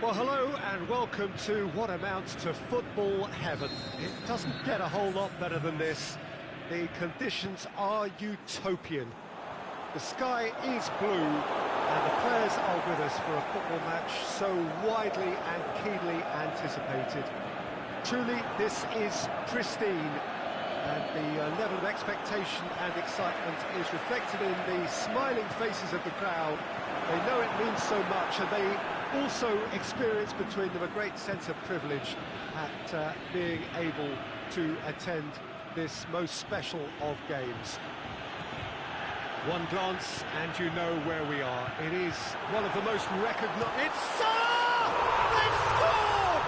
Well, hello and welcome to what amounts to football heaven. It doesn't get a whole lot better than this. The conditions are utopian. The sky is blue and the players are with us for a football match so widely and keenly anticipated. Truly, this is pristine, and the level of expectation and excitement is reflected in the smiling faces of the crowd. They know it means so much, and they also experience between them a great sense of privilege at being able to attend this most special of games. One glance and you know where we are. It is one of the most recognised... It's Salah! They've scored!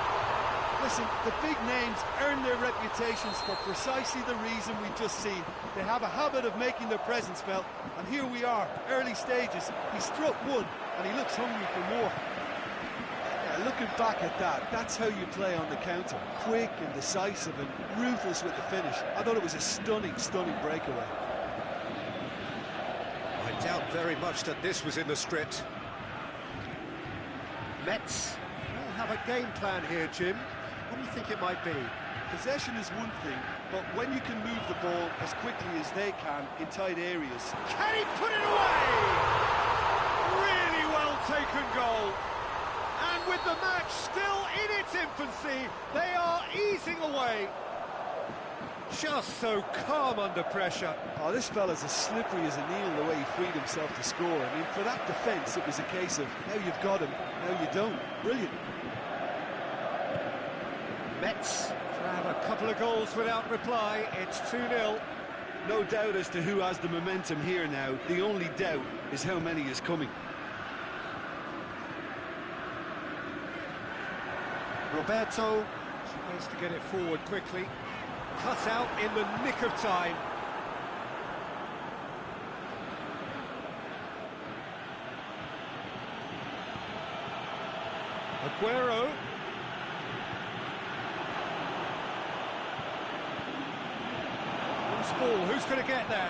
Listen, the big names earn their reputations for precisely the reason we've just seen. They have a habit of making their presence felt, and here we are, early stages. He struck one, and he looks hungry for more. Yeah, looking back at that, that's how you play on the counter. Quick and decisive and ruthless with the finish. I thought it was a stunning, stunning breakaway. I doubt very much that this was in the script. Mets will have a game plan here, Jim. What do you think it might be? Possession is one thing, but when you can move the ball as quickly as they can in tight areas... Can he put it away? Really well taken goal. And with the match still in its infancy, they are easing away. Just so calm under pressure. Oh, this fella's as slippery as a needle the way he freed himself to score. I mean, for that defence, it was a case of now you've got him, now you don't. Brilliant. Mets grab a couple of goals without reply. It's 2-0. No doubt as to who has the momentum here now. The only doubt is how many is coming. Roberto tries to get it forward quickly. Cut out in the nick of time. Aguero. Loose ball, who's going to get there?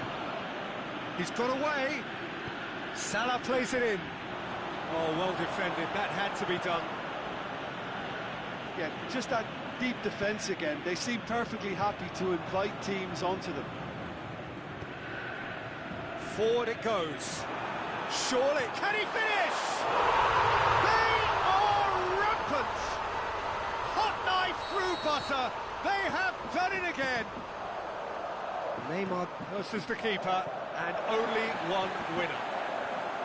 He's got away. Salah plays it in. Oh, well defended, that had to be done. Yeah, just that deep defence again. They seem perfectly happy to invite teams onto them. Forward it goes. Surely, can he finish? They are rampant! Hot knife through butter. They have done it again. Neymar versus the keeper, and only one winner.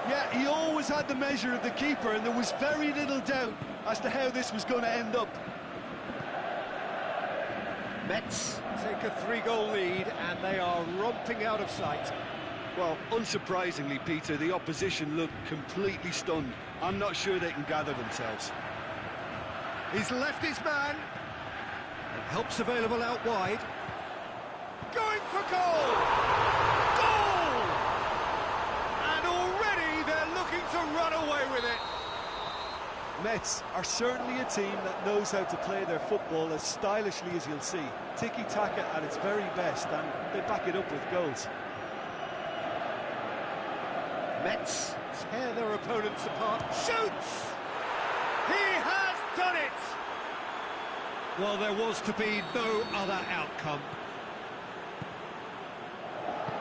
Yeah, he always had the measure of the keeper, and there was very little doubt as to how this was going to end up. Mets take a 3-goal lead, and they are romping out of sight. Well, unsurprisingly, Peter, the opposition look completely stunned. I'm not sure they can gather themselves. He's left his man. And help's available out wide. Going for goal! Goal! And already they're looking to run away with it. Mets are certainly a team that knows how to play their football as stylishly as you'll see. Tiki-taka at its very best, and they back it up with goals. Mets tear their opponents apart. Shoots! He has done it! Well, there was to be no other outcome.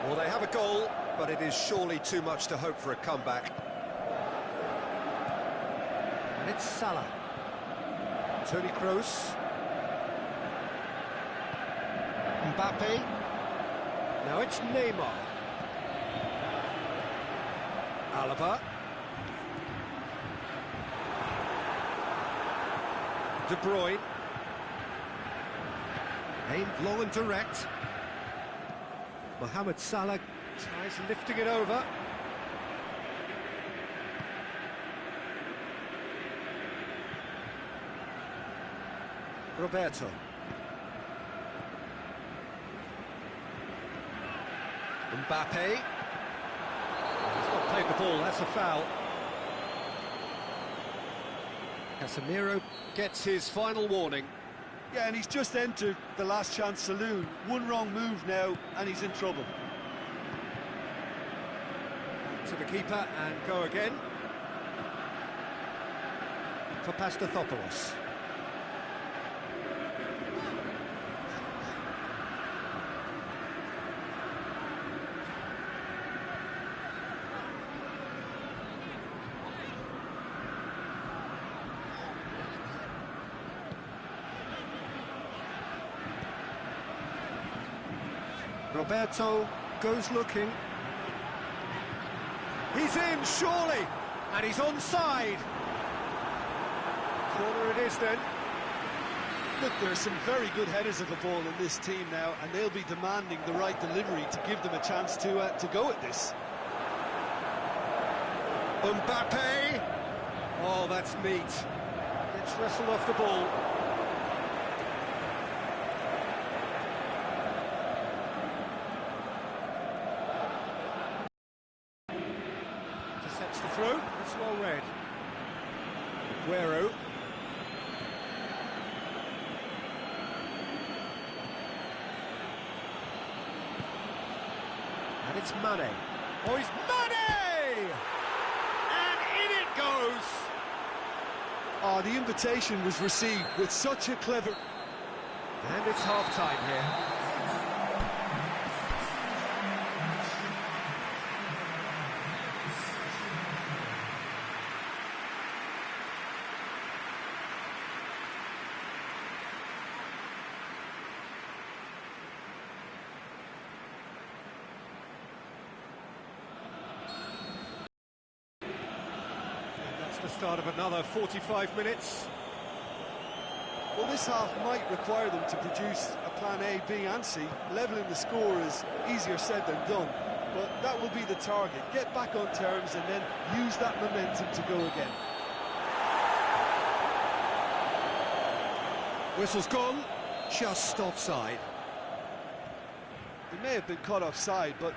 Well, they have a goal, but it is surely too much to hope for a comeback. And it's Salah. Toni Kroos. Mbappe. Now it's Neymar. Alaba. De Bruyne. Aimed long and direct. Mohamed Salah tries lifting it over. Roberto. Mbappe. He's not played the ball, that's a foul. Casemiro gets his final warning. Yeah, and he's just entered the last chance saloon. One wrong move now, and he's in trouble. To the keeper and go again. for Pastathopoulos. Roberto goes looking. He's in, surely! And he's onside. Corner it is then. Look, there are some very good headers of the ball in this team now, and they'll be demanding the right delivery to give them a chance to go at this. Mbappe! Oh, that's neat. Gets wrestled off the ball. Intercepts the throw. It's well read. Aguero. And it's Mane. Oh, he's Mane! And in it goes! Oh, the invitation was received with such a clever... And it's half-time here. The start of another 45 minutes. Well, this half might require them to produce a plan A, B and C. Levelling the score is easier said than done, but that will be the target. Get back on terms and then use that momentum to go again. Whistle's gone, just offside. He may have been caught offside, but,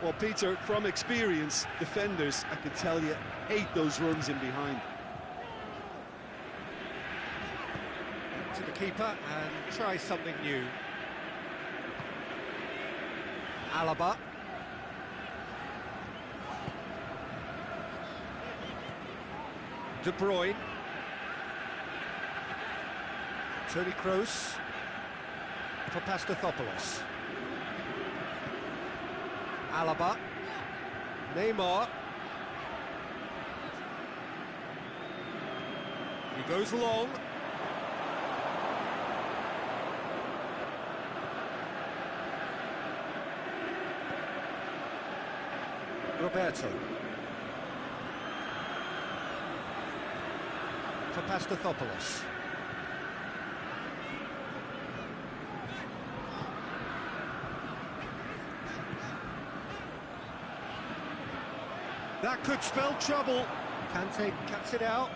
well, Peter, from experience, defenders, I can tell you, hate those runs in behind. To the keeper and try something new. Alaba. De Bruyne. Toni Kroos for Pastathopoulos. Alaba. Neymar. He goes long. Roberto. For Pastathopoulos. That could spell trouble. Kante cuts it out.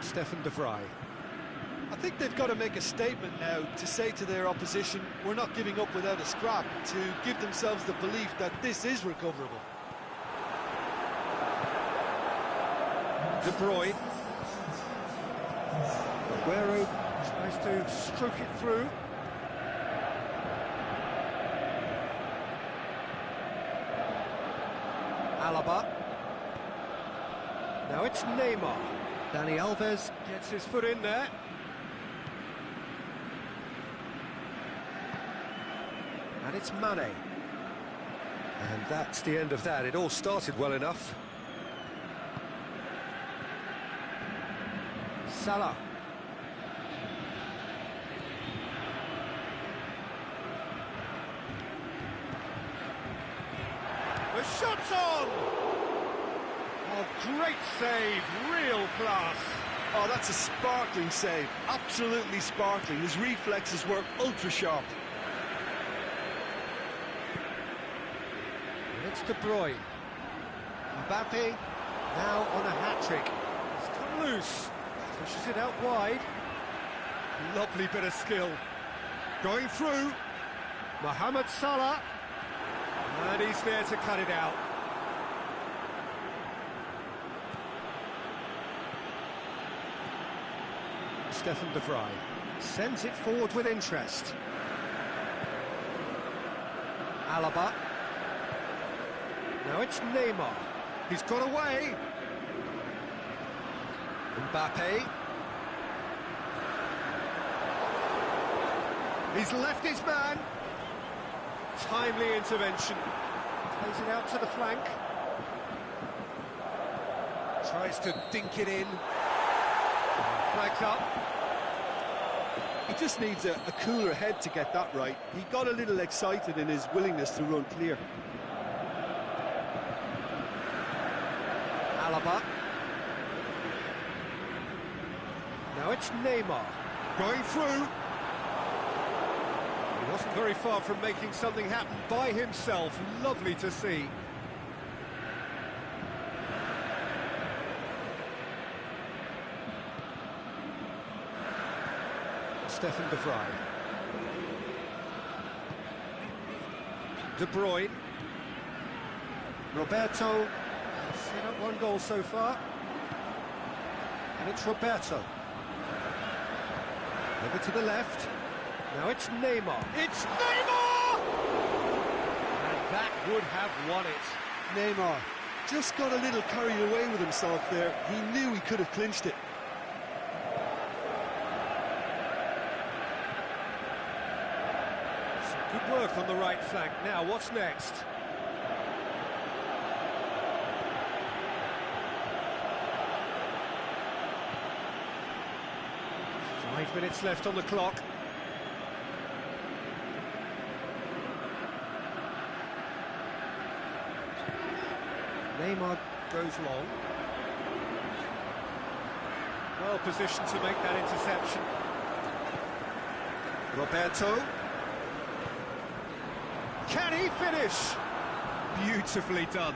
Stefan de Vrij. I think they've got to make a statement now to say to their opposition, we're not giving up without a scrap, to give themselves the belief that this is recoverable. De Bruyne. Aguero tries to stroke it through. Alaba. Now it's Neymar. Dani Alves gets his foot in there. And it's Mane. And that's the end of that. It all started well enough. Salah. The shot's on! Oh, great save, real class. Oh, that's a sparkling save, absolutely sparkling. His reflexes were ultra sharp. And it's De Bruyne. Mbappe now on a hat-trick. It's come loose, pushes it out wide. Lovely bit of skill. Going through, Mohamed Salah. And he's there to cut it out. Stefan de Vrij sends it forward with interest. Alaba. Now it's Neymar. He's got away. Mbappe. He's left his man. Timely intervention. Plays it out to the flank. Tries to dink it in. Flags up. He just needs a cooler head to get that right. He got a little excited in his willingness to run clear. Alaba. Now it's Neymar. Going through. He wasn't very far from making something happen by himself. Lovely to see. Stefan de Vrij. De Bruyne. Roberto. Set up one goal so far. And it's Roberto. Over to the left. Now it's Neymar. It's Neymar! And that would have won it. Neymar just got a little carried away with himself there. He knew he could have clinched it. Good work on the right flank. Now, what's next? Five minutes left on the clock. Neymar goes long. Well positioned to make that interception. Roberto. Can he finish? Beautifully done.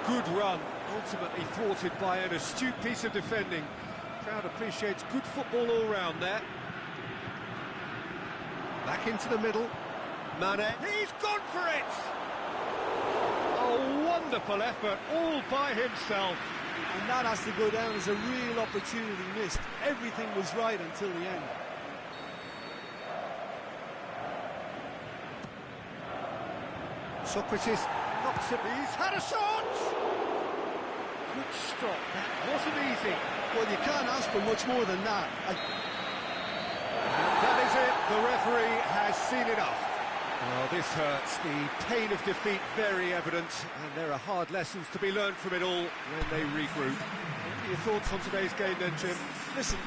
Good run, ultimately thwarted by an astute piece of defending. Crowd appreciates good football all round there. Back into the middle. Mane. He's gone for it! A wonderful effort, all by himself. And that has to go down as a real opportunity missed. Everything was right until the end. Socrates knocks it. He's had a shot! Good stop. That wasn't easy. Well, you can't ask for much more than that. And that is it. The referee has seen enough. Well, this hurts. The pain of defeat very evident, and there are hard lessons to be learned from it all when they regroup. What are your thoughts on today's game then, Jim? Listen,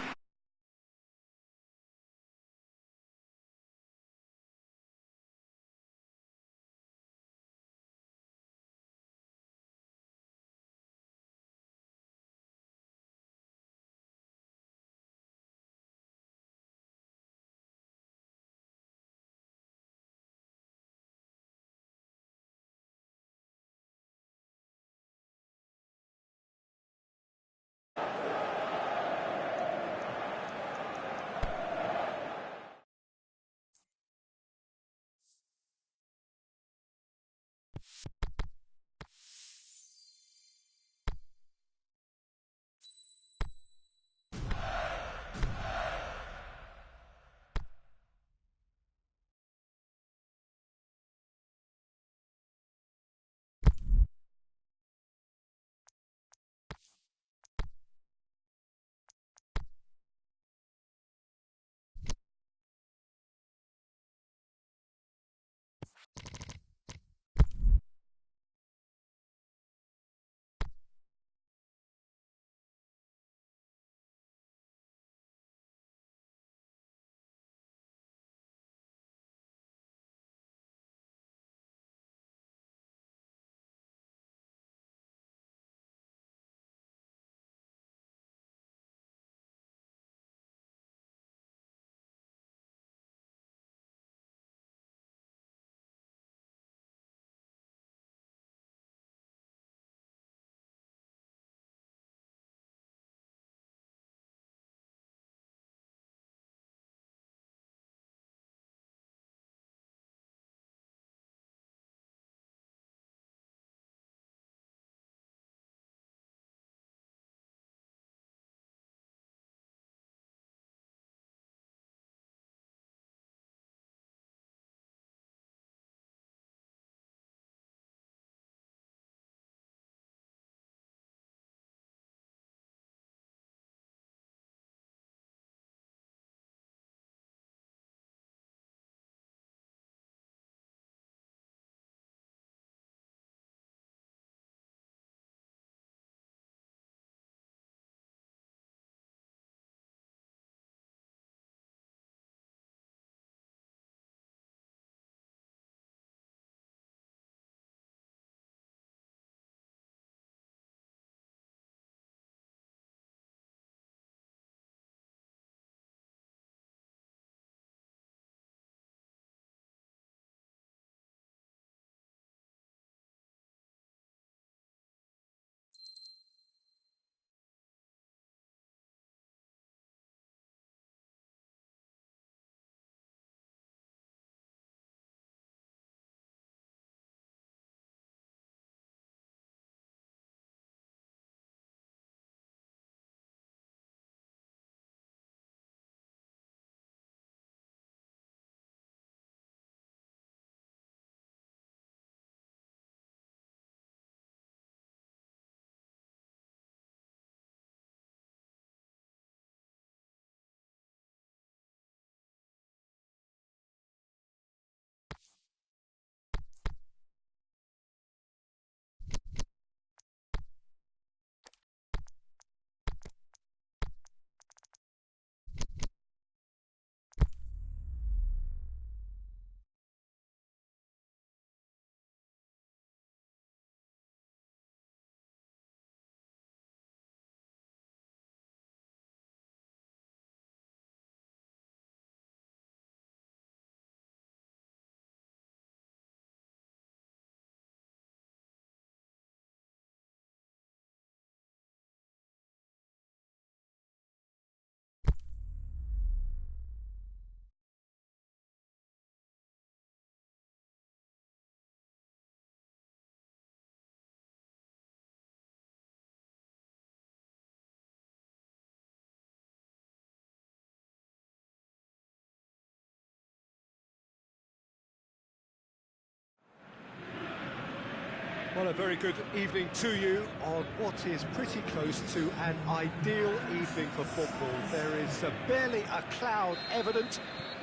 Well, a very good evening to you on what is pretty close to an ideal evening for football. There is barely a cloud evident.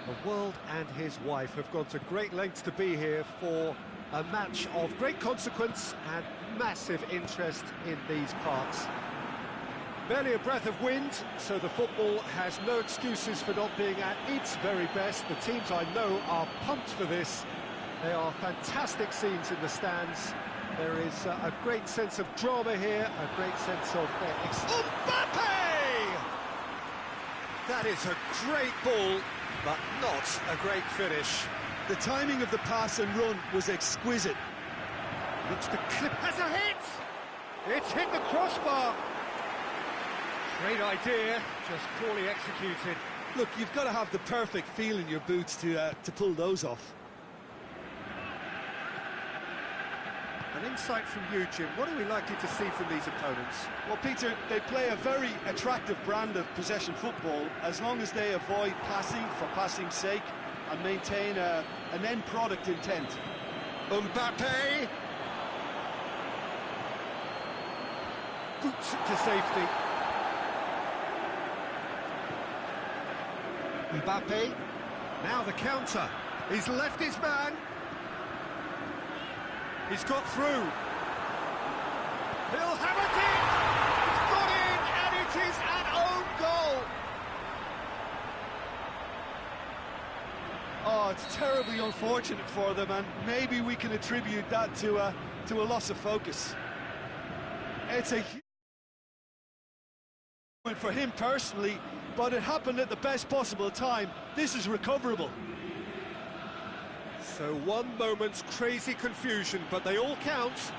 The world and his wife have gone to great lengths to be here for a match of great consequence and massive interest in these parts. Barely a breath of wind, so the football has no excuses for not being at its very best. The teams I know are pumped for this. They are fantastic scenes in the stands. There is a great sense of drama here, a great sense of... Mbappe! That is a great ball, but not a great finish. The timing of the pass and run was exquisite. Looks to clip... Has a hit! It's hit the crossbar. Great idea, just poorly executed. Look, you've got to have the perfect feel in your boots to pull those off. An insight from you, Jim. What are we likely to see from these opponents? Well, Peter, they play a very attractive brand of possession football as long as they avoid passing for passing's sake and maintain an end product intent. Mbappe! Boots it to safety. Mbappe, now the counter. He's left his man. He's got through. He'll have it in! It's got in, and it is an own goal! Oh, it's terribly unfortunate for them, and maybe we can attribute that to a loss of focus. It's a huge moment for him personally, but it happened at the best possible time. This is recoverable. So one moment's crazy confusion, but they all count.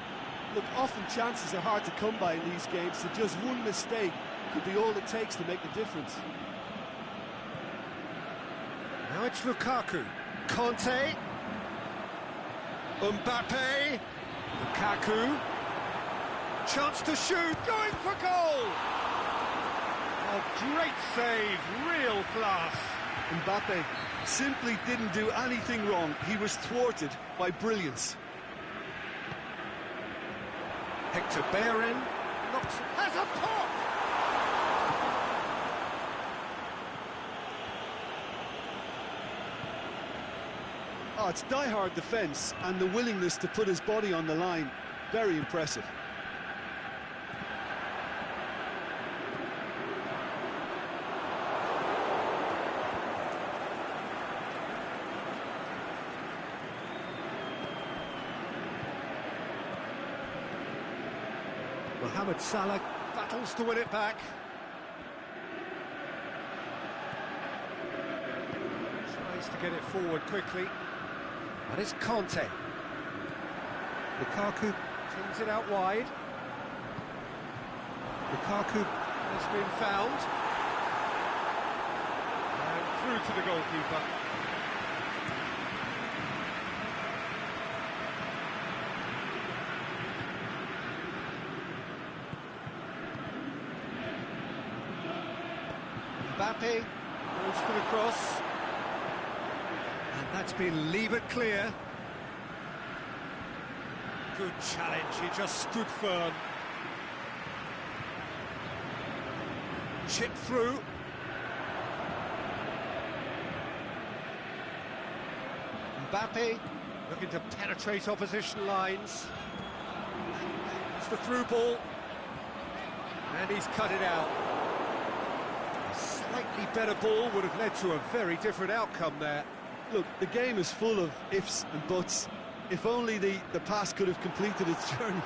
Look, often chances are hard to come by in these games, so just one mistake could be all it takes to make the difference. Now it's Lukaku. Conte. Mbappe. Lukaku. Chance to shoot. Going for goal. A great save. Real class. Mbappe simply didn't do anything wrong. He was thwarted by brilliance. Hector Bellerin has a pop! Oh, it's die-hard defence and the willingness to put his body on the line. Very impressive. Mohamed Salah battles to win it back. Tries to get it forward quickly. That is Conte. Lukaku tins it out wide. Lukaku has been found. And through to the goalkeeper. Mbappe goes for the cross, and that's been levered clear. Good challenge, he just stood firm. Chip through. Mbappe looking to penetrate opposition lines. It's the through ball, and he's cut it out. Slightly better ball would have led to a very different outcome there. Look, the game is full of ifs and buts. If only the pass could have completed its journey.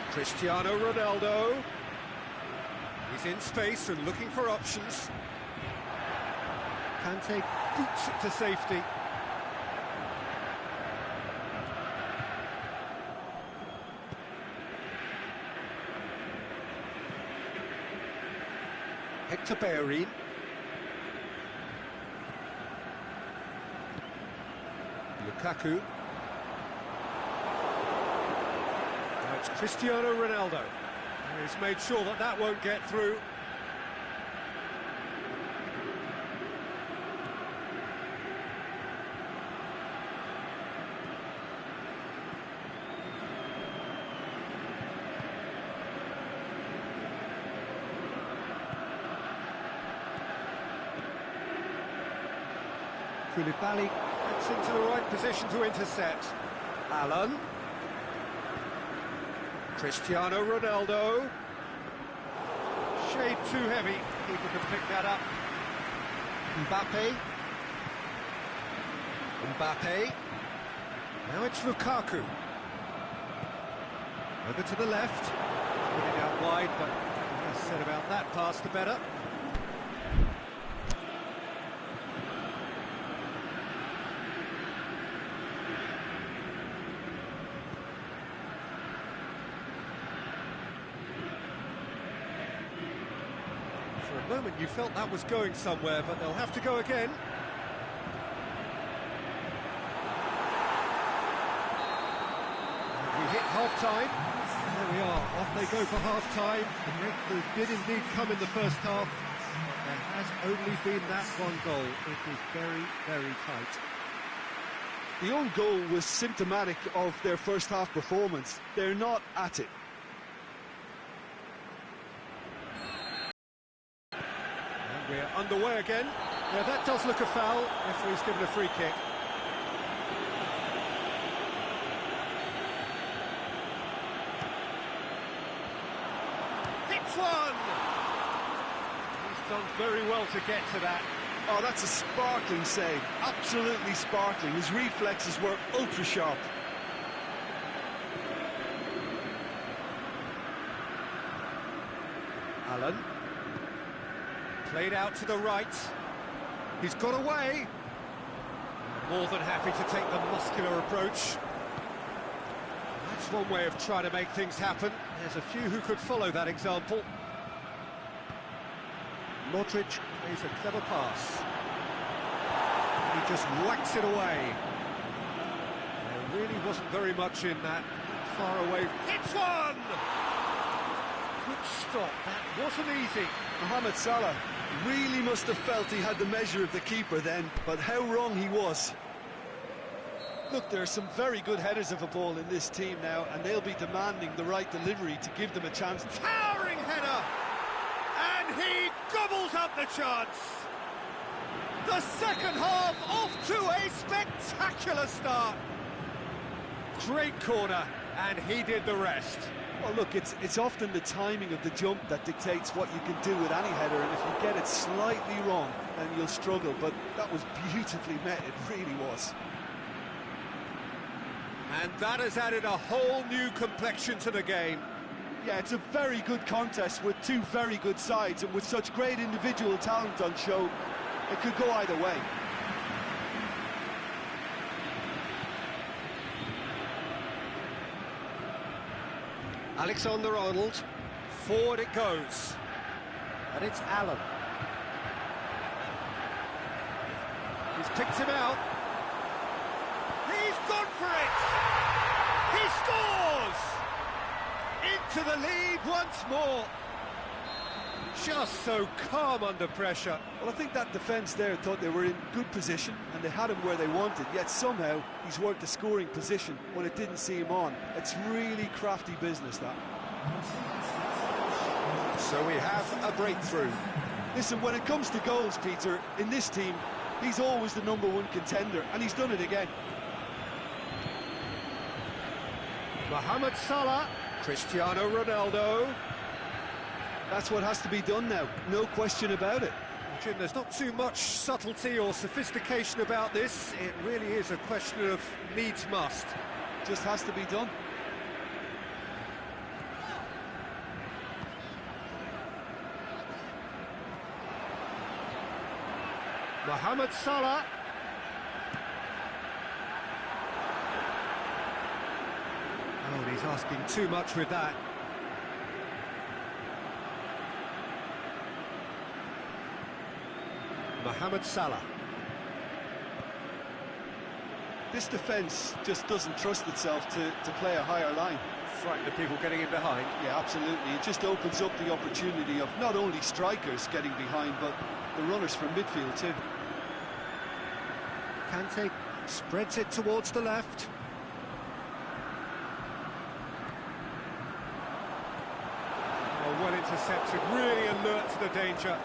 Cristiano Ronaldo. He's in space and looking for options. Kante boots it to safety. Hector Bellerin. Lukaku. Now it's Cristiano Ronaldo. He's made sure that that won't get through. Koulibaly gets into the right position to intercept. Allen. Cristiano Ronaldo. Shade too heavy. Keeper can pick that up. Mbappe. Now it's Lukaku. Over to the left. Putting out wide, but the less said about that pass, the better. For a moment you felt that was going somewhere, but they'll have to go again. And we hit half-time. There we are, off they go for half-time. The breakthrough did indeed come in the first half. There has only been that one goal. It was very, very tight. The own goal was symptomatic of their first half performance. They're not at it. And we're underway again. Yeah, that does look a foul. Referee's given a free kick. Hits one! He's done very well to get to that. Oh, that's a sparkling save. Absolutely sparkling. His reflexes were ultra sharp. Allen. Played out to the right. He's got away. More than happy to take the muscular approach. That's one way of trying to make things happen. There's a few who could follow that example. Modric plays a clever pass. He just whacks it away. There really wasn't very much in that. Far away. Hits one! Good stop. That wasn't easy. Mohamed Salah really must have felt he had the measure of the keeper then, but how wrong he was. Look, there are some very good headers of a ball in this team now, and they'll be demanding the right delivery to give them a chance. Towering header! And he gobbles up the chance! The second half off to a spectacular start! Great corner, and he did the rest. Well, look, it's often the timing of the jump that dictates what you can do with any header, and if you get it slightly wrong, then you'll struggle, but that was beautifully met, it really was. And that has added a whole new complexion to the game. Yeah, it's a very good contest with two very good sides, and with such great individual talent on show, it could go either way. Alexander-Arnold, forward it goes, and it's Allen. He's picked him out. He's gone for it! He scores! Into the lead once more. Just so calm under pressure. Well, I think that defence there thought they were in good position and they had him where they wanted, yet somehow he's worked a scoring position when it didn't see him on. It's really crafty business, that. So we have a breakthrough. Listen, when it comes to goals, Peter, in this team, he's always the #1 contender, and he's done it again. Mohamed Salah, Cristiano Ronaldo. That's what has to be done now, no question about it. Jim, there's not too much subtlety or sophistication about this. It really is a question of needs must. Just has to be done. Mohamed Salah. Oh, he's asking too much with that. Mohamed Salah. This defence just doesn't trust itself to play a higher line. Frightened of people getting in behind. Yeah, absolutely. It just opens up the opportunity of not only strikers getting behind, but the runners from midfield too. Kante spreads it towards the left. Oh, well intercepted, really alert to the danger.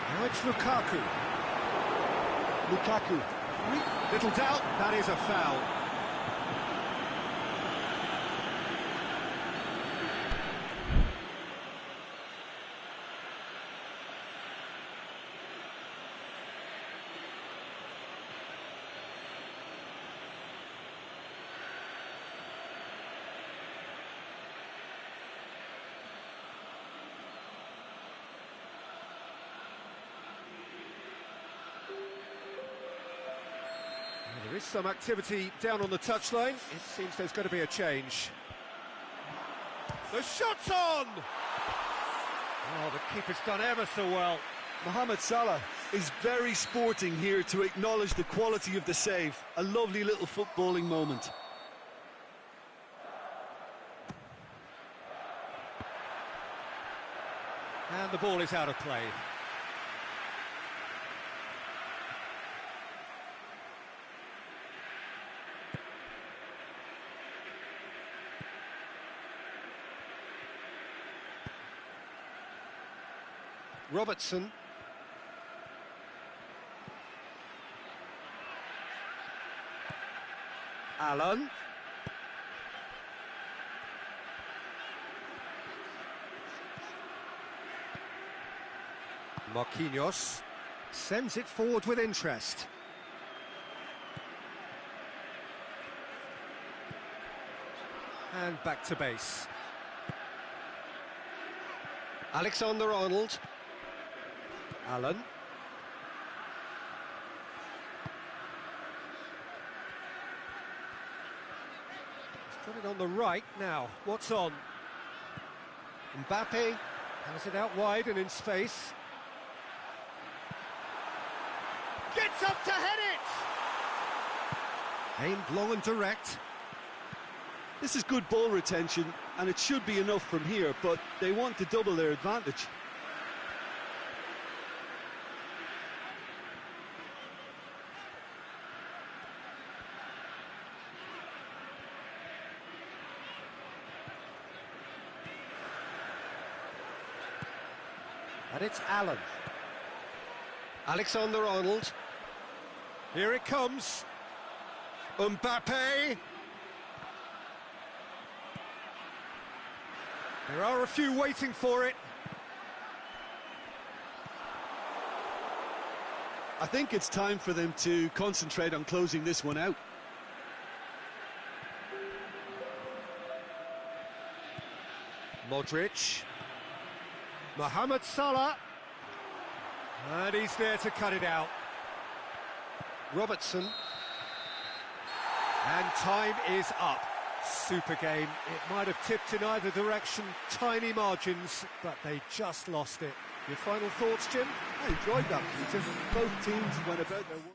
Now it's Lukaku. Lukaku. Little doubt, that is a foul. There is some activity down on the touchline. It seems there's going to be a change. The shot's on! Oh, the keeper's done ever so well. Mohamed Salah is very sporting here to acknowledge the quality of the save. A lovely little footballing moment. And the ball is out of play. Robertson. Allen. Marquinhos sends it forward with interest. And back to base. Alexander-Arnold. Allen. He's got it on the right now. What's on? Mbappe has it out wide and in space. Gets up to head it! Aimed long and direct. This is good ball retention, and it should be enough from here, but they want to double their advantage. And it's Allen. Alexander-Arnold. Here it comes. Mbappe. There are a few waiting for it. I think it's time for them to concentrate on closing this one out. Modric. Mohamed Salah. And he's there to cut it out. Robertson. And time is up. Super game. It might have tipped in either direction, tiny margins, but they just lost it. Your final thoughts, Jim? I enjoyed that, Peter. Both teams went about their work.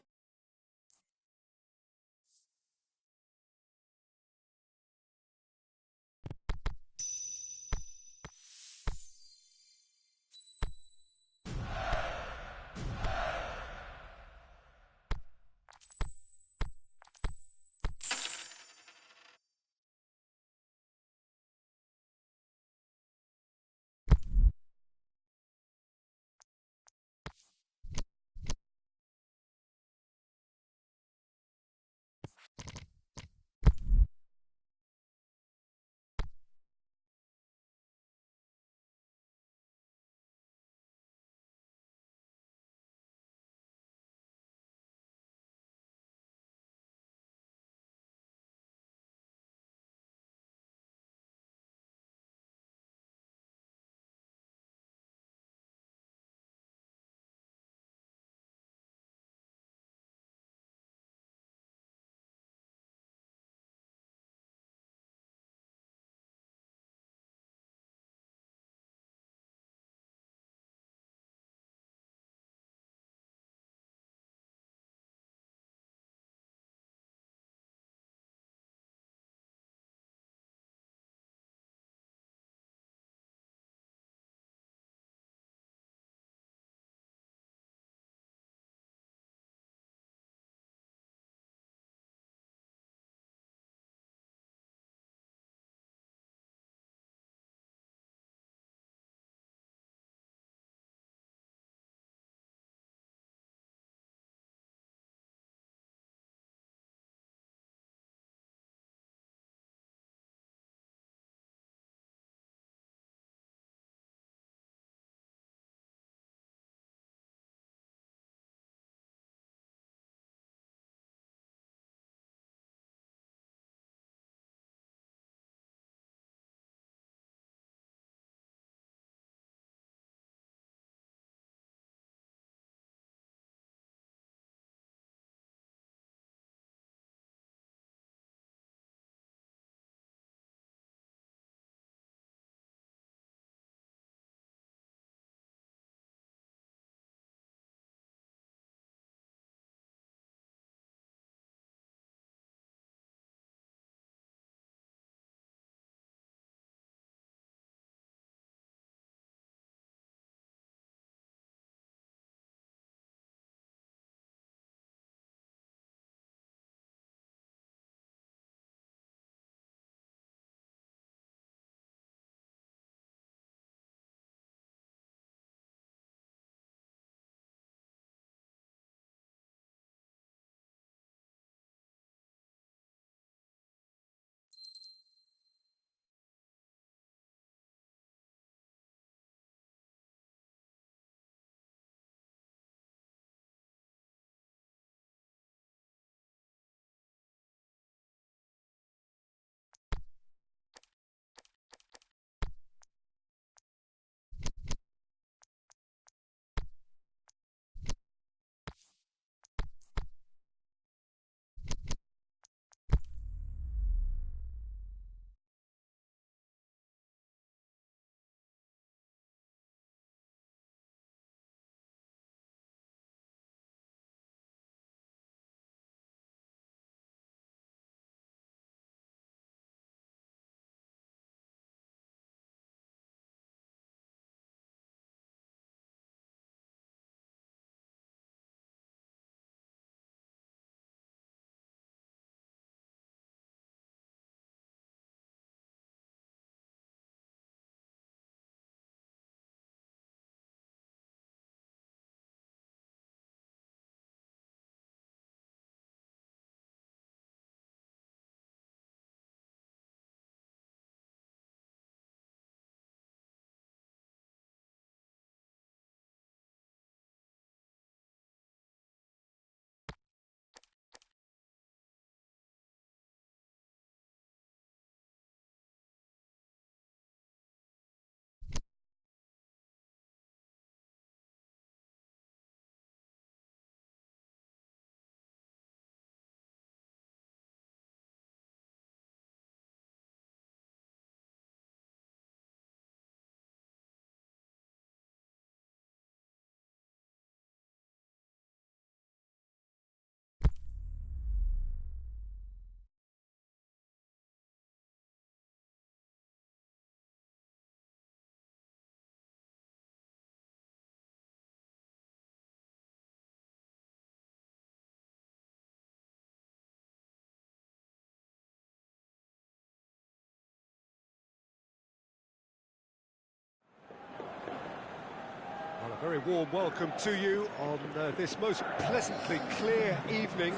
Very warm welcome to you on this most pleasantly clear evening.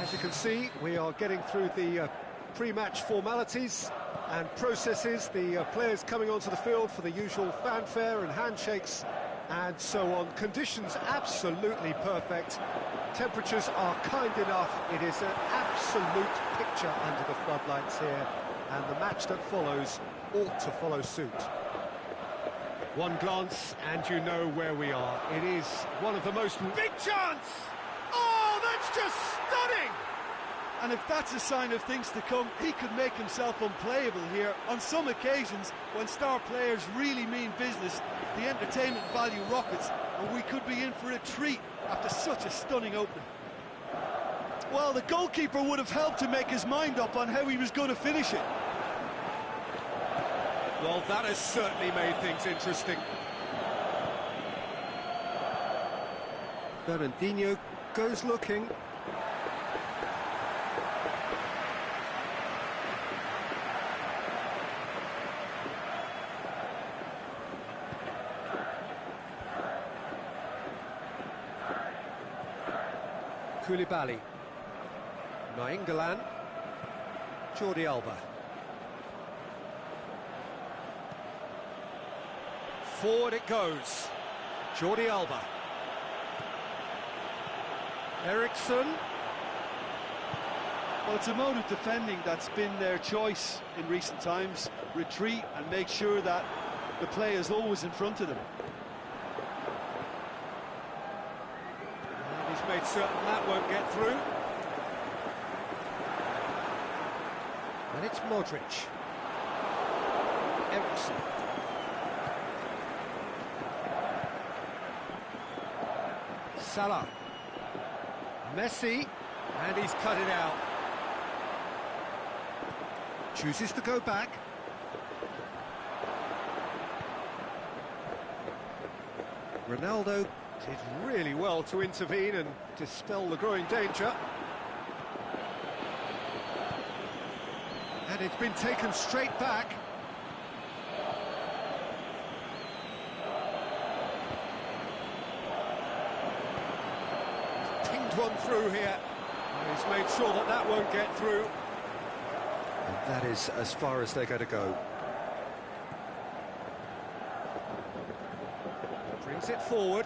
As you can see, we are getting through the pre-match formalities and processes, the players coming onto the field for the usual fanfare and handshakes and so on. Conditions absolutely perfect. Temperatures are kind enough. It is an absolute picture under the floodlights here, and the match that follows ought to follow suit. One glance and you know where we are. It is one of the most... Big chance! Oh, that's just stunning! And if that's a sign of things to come, he could make himself unplayable here. On some occasions, when star players really mean business, the entertainment value rockets, and we could be in for a treat after such a stunning opening. Well, the goalkeeper would have helped to make his mind up on how he was going to finish it. Well, that has certainly made things interesting. Fernandinho goes looking. Koulibaly. Nainggolan. Jordi Alba. Forward it goes. Jordi Alba. Eriksson. Well, it's a mode of defending that's been their choice in recent times. Retreat and make sure that the play is always in front of them. And he's made certain that won't get through. And it's Modric. Eriksson. Salah. Messi, and he's cut it out. Chooses to go back. Ronaldo did really well to intervene and dispel the growing danger. And it's been taken straight back. One through here. He's made sure that that won't get through. And that is as far as they're going to go. Brings it forward.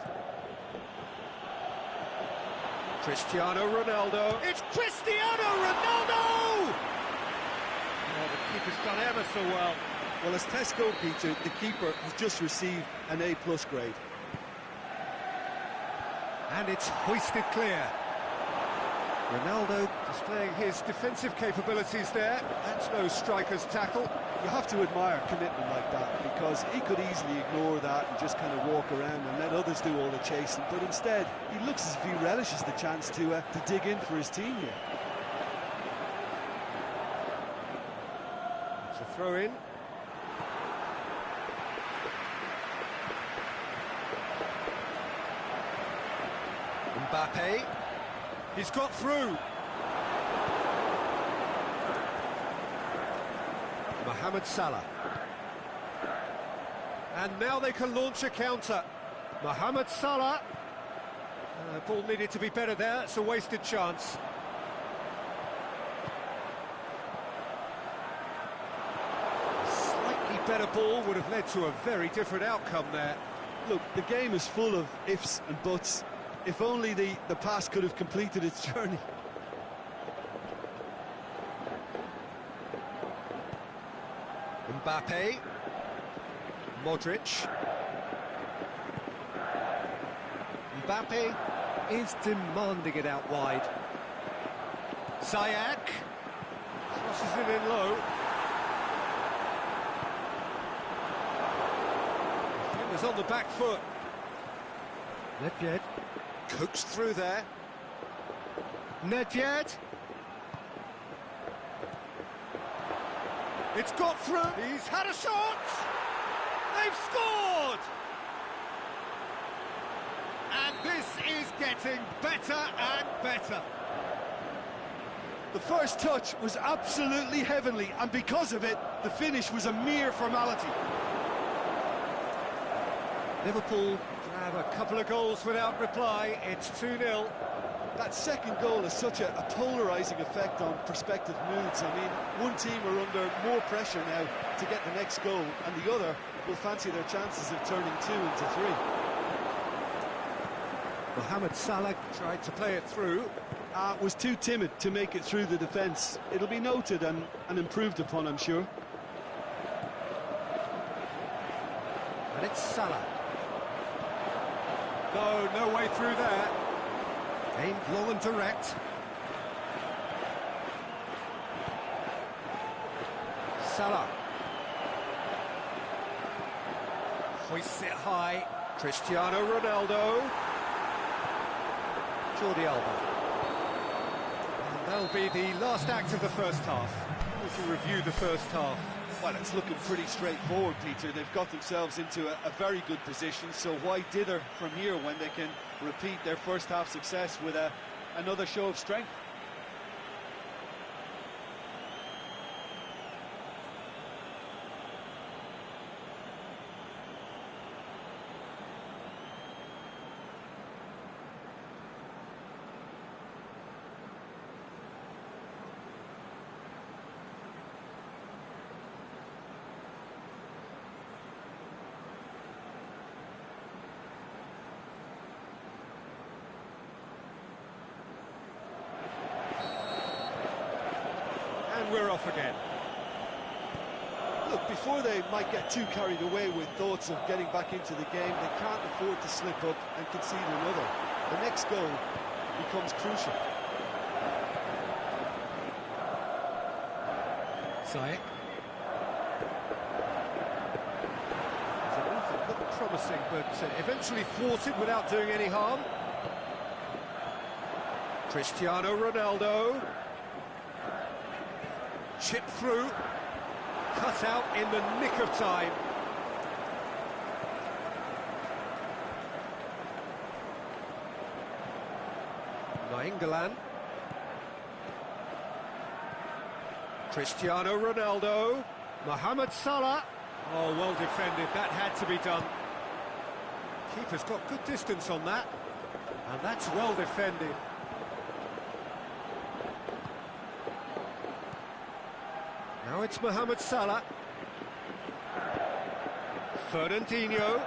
Cristiano Ronaldo. It's Cristiano Ronaldo! Oh, the keeper's done ever so well. Well, as Tesco, Peter, the keeper has just received an A+ grade. And it's hoisted clear. Ronaldo displaying his defensive capabilities there. That's no striker's tackle. You have to admire commitment like that, because he could easily ignore that and just kind of walk around and let others do all the chasing. But instead, he looks as if he relishes the chance to dig in for his team here. It's a throw in. Mbappe, he's got through. Mohamed Salah. And now they can launch a counter. Mohamed Salah. Ball needed to be better there, it's a wasted chance. A slightly better ball would have led to a very different outcome there. Look, the game is full of ifs and buts. If only the pass could have completed its journey. Mbappe. Modric. Mbappe is demanding it out wide. Ziyech crosses it in low. Defenders on the back foot. Nedved coaxed through there. Nedved. It's got through. He's had a shot. They've scored. And this is getting better and better. The first touch was absolutely heavenly, and because of it, the finish was a mere formality. Liverpool And a couple of goals without reply. It's 2-0. That second goal has such a polarising effect on prospective moods. I mean, one team are under more pressure now to get the next goal, and the other will fancy their chances of turning 2 into 3. Mohamed Salah tried to play it through. Was too timid to make it through the defence. It'll be noted and improved upon, I'm sure. And it's Salah. No way through there. Aimed long and direct. Salah. Hoists it high. Cristiano Ronaldo. Jordi Alba. And that'll be the last act of the first half. We can review the first half. Well, it's looking pretty straightforward, Peter. They've got themselves into a very good position, so why dither from here when they can repeat their first half success with another show of strength? We're off again. Look, before they might get too carried away with thoughts of getting back into the game, they can't afford to slip up and concede another. The next goal becomes crucial. Ziyech. Looked promising, but eventually thwarted without doing any harm. Cristiano Ronaldo. Chip through, cut out in the nick of time. Nainggolan. Cristiano Ronaldo. Mohamed Salah. Oh, well defended, that had to be done. Keeper's got good distance on that, and that's well defended. Now it's Mohamed Salah. Fernandinho.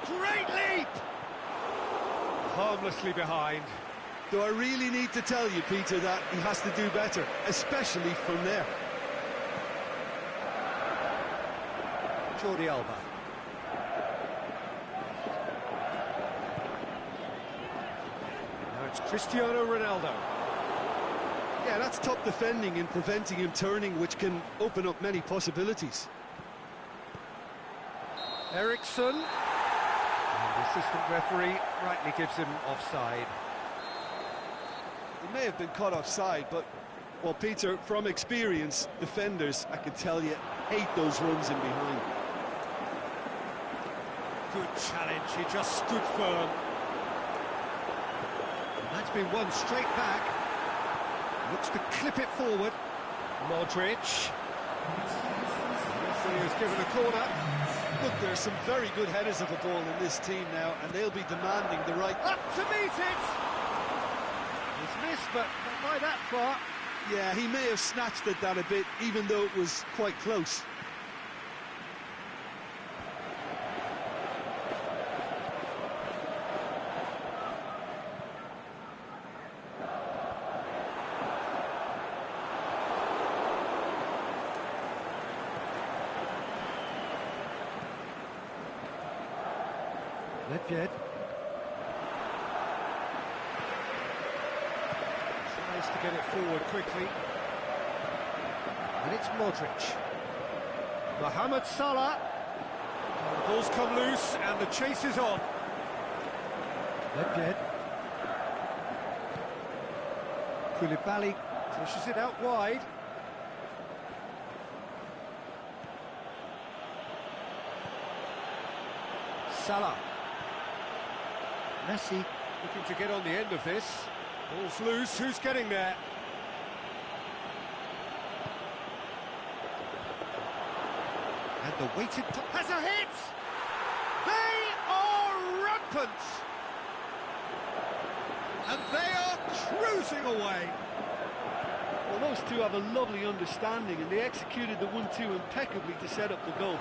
Great leap! Harmlessly behind. Do I really need to tell you, Peter, that he has to do better, especially from there? Jordi Alba. Now it's Cristiano Ronaldo. Yeah, that's top defending and preventing him turning, which can open up many possibilities. Eriksson. And the assistant referee rightly gives him offside. He may have been caught offside, but, well, Peter, from experience, defenders, I can tell you, hate those runs in behind. Good challenge, he just stood firm. And that's been won straight back. Looks to clip it forward. Modric. The referee has given a corner. Look, there's some very good headers of a ball in this team now, and they'll be demanding the right... Up to meet it! He's missed, but not by that far. Yeah, he may have snatched at that a bit, even though it was quite close. Nedved tries to get it forward quickly, and it's Modric. Mohamed Salah. The ball's come loose and the chase is on. Nedved. Koulibaly pushes it out wide. Salah. Messi looking to get on the end of this. Ball's loose, who's getting there? And the weighted... has a hit! They are opens. And they are cruising away. Well, those two have a lovely understanding, and they executed the 1-2 impeccably to set up the goal.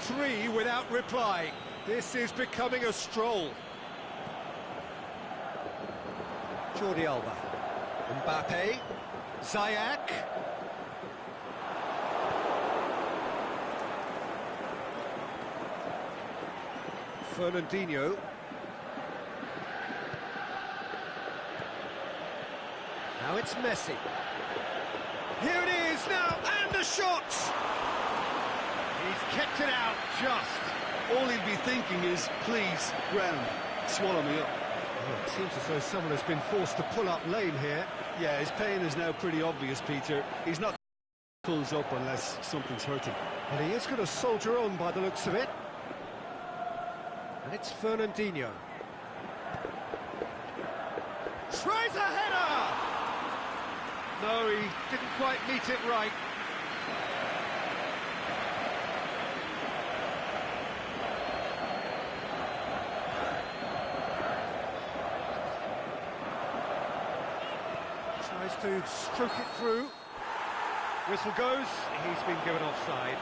3 without reply. This is becoming a stroll. Jordi Alba. Mbappe. Ziyech. Fernandinho. Now it's Messi. Here it is now, and the shot! He's kept it out just. All he'd be thinking is, please, ground, swallow me up. Oh, it seems as though someone has been forced to pull up lame here. Yeah, his pain is now pretty obvious, Peter. He's not pulls up unless something's hurting. But he is going to soldier on by the looks of it. And it's Fernandinho. Tries a header! No, he didn't quite meet it right. Tries to stroke it through. Whistle goes, he's been given offside.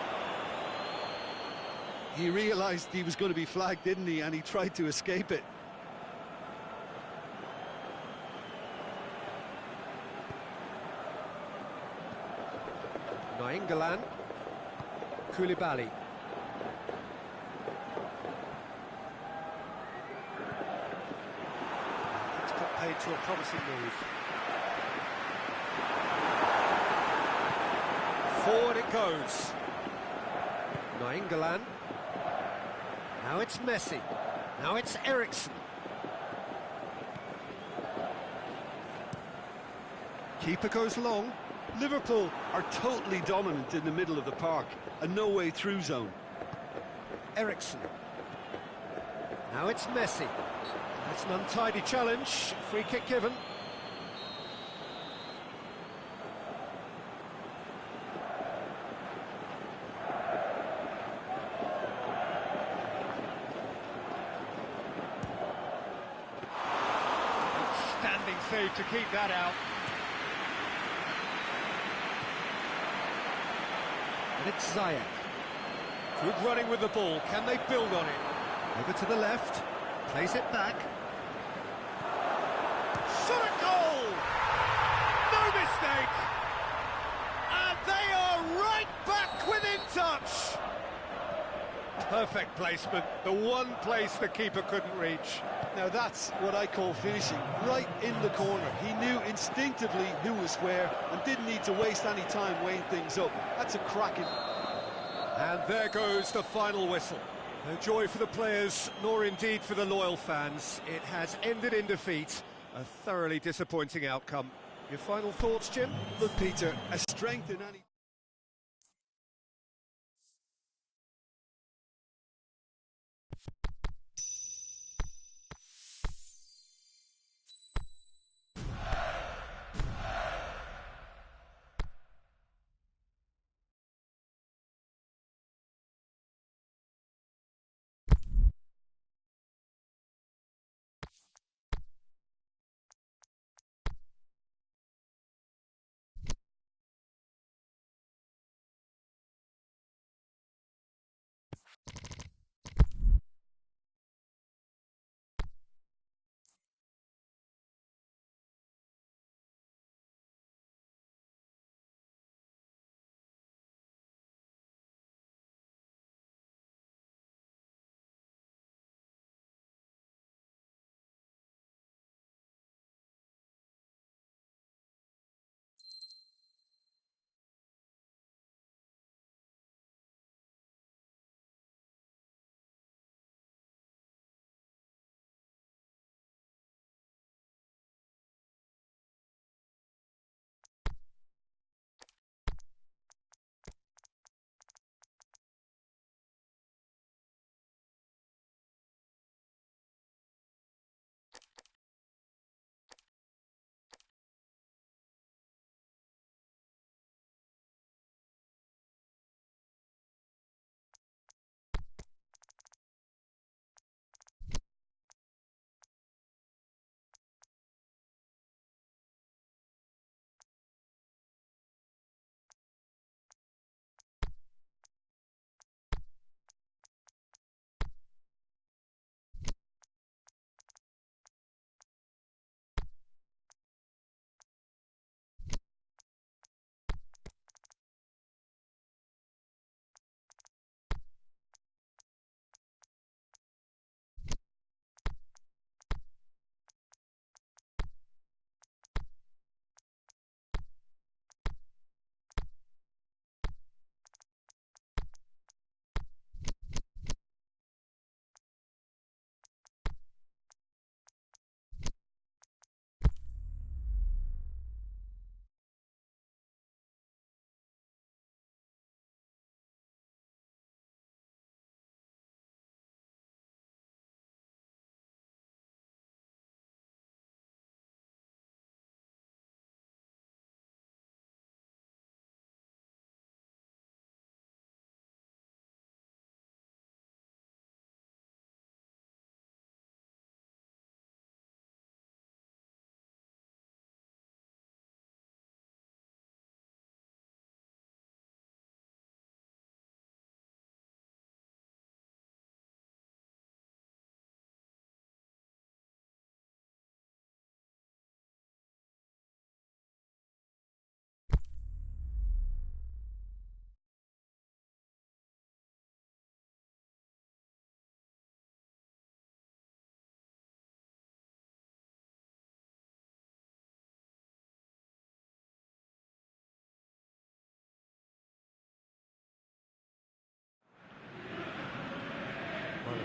He realised he was going to be flagged, didn't he? And he tried to escape it. Nainggolan. Koulibaly. It's got paid to a promising move. Forward it goes. Nainggolan. Now it's Messi. Now it's Eriksen. Keeper goes long. Liverpool are totally dominant in the middle of the park, a no-way through zone. Eriksen. Now it's Messi. That's an untidy challenge. Free kick given. Outstanding save to keep that out. And it's Ziyech. Good running with the ball. Can they build on it? Over to the left. Plays it back. Shot a goal! No mistake! And they are right back within touch! Perfect placement. The one place the keeper couldn't reach. Now that's what I call finishing, right in the corner. He knew instinctively who was where and didn't need to waste any time weighing things up. That's a cracking... And there goes the final whistle. No joy for the players, nor indeed for the loyal fans. It has ended in defeat. A thoroughly disappointing outcome. Your final thoughts, Jim? Look, Peter, a strength in any...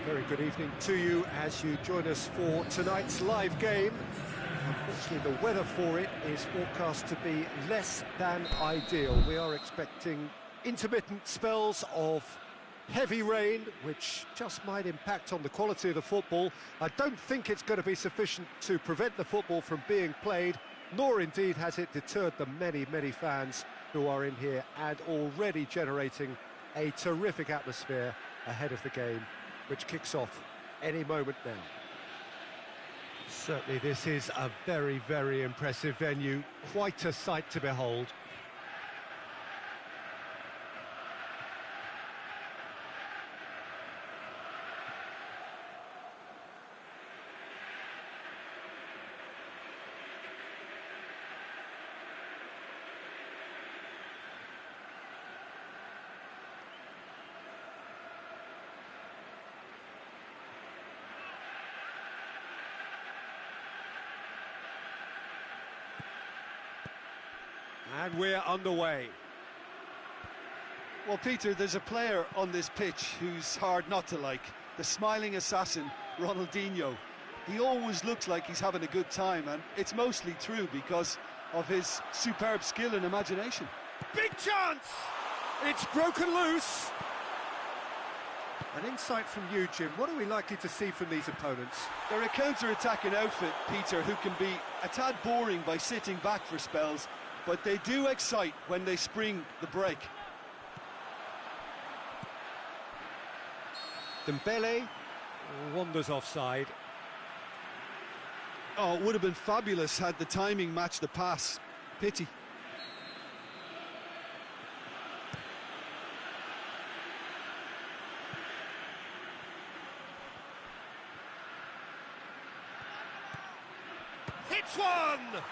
Very good evening to you as you join us for tonight's live game. Unfortunately, the weather for it is forecast to be less than ideal. We are expecting intermittent spells of heavy rain, which just might impact on the quality of the football. I don't think it's going to be sufficient to prevent the football from being played, nor indeed has it deterred the many, many fans who are in here and already generating a terrific atmosphere ahead of the game, which kicks off any moment now. Certainly this is a very, very impressive venue, quite a sight to behold. And we're underway. Well, Peter, there's a player on this pitch who's hard not to like. The smiling assassin, Ronaldinho. He always looks like he's having a good time, and it's mostly true because of his superb skill and imagination. Big chance! It's broken loose! An insight from you, Jim. What are we likely to see from these opponents? They're a counter-attacking outfit, Peter, who can be a tad boring by sitting back for spells, but they do excite when they spring the break. Dembele wanders offside. Oh, it would have been fabulous had the timing matched the pass. Pity. Hits one!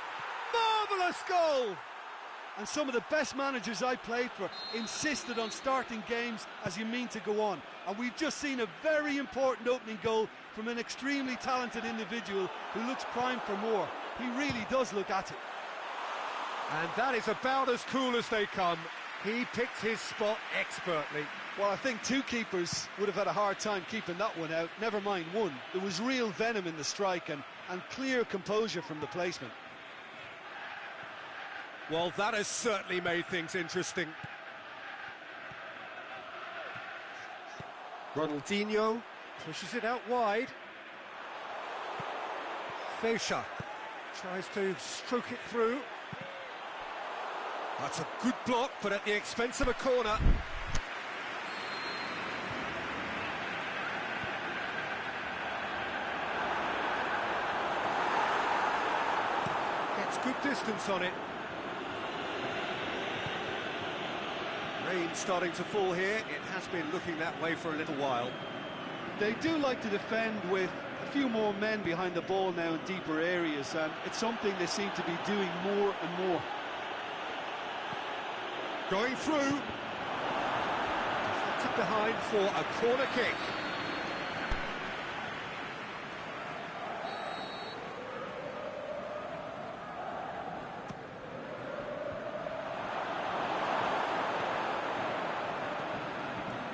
Marvellous goal! And some of the best managers I played for insisted on starting games as you mean to go on. And we've just seen a very important opening goal from an extremely talented individual who looks primed for more. He really does look at it. And that is about as cool as they come. He picked his spot expertly. Well, I think two keepers would have had a hard time keeping that one out, never mind one. There was real venom in the strike and clear composure from the placement. Well, that has certainly made things interesting. Ronaldinho pushes it out wide. Feisha tries to stroke it through. That's a good block, but at the expense of a corner. Gets good distance on it. Rain starting to fall here. It has been looking that way for a little while. They do like to defend with a few more men behind the ball now in deeper areas, and it's something they seem to be doing more and more. Going through. Deflected behind for a corner kick.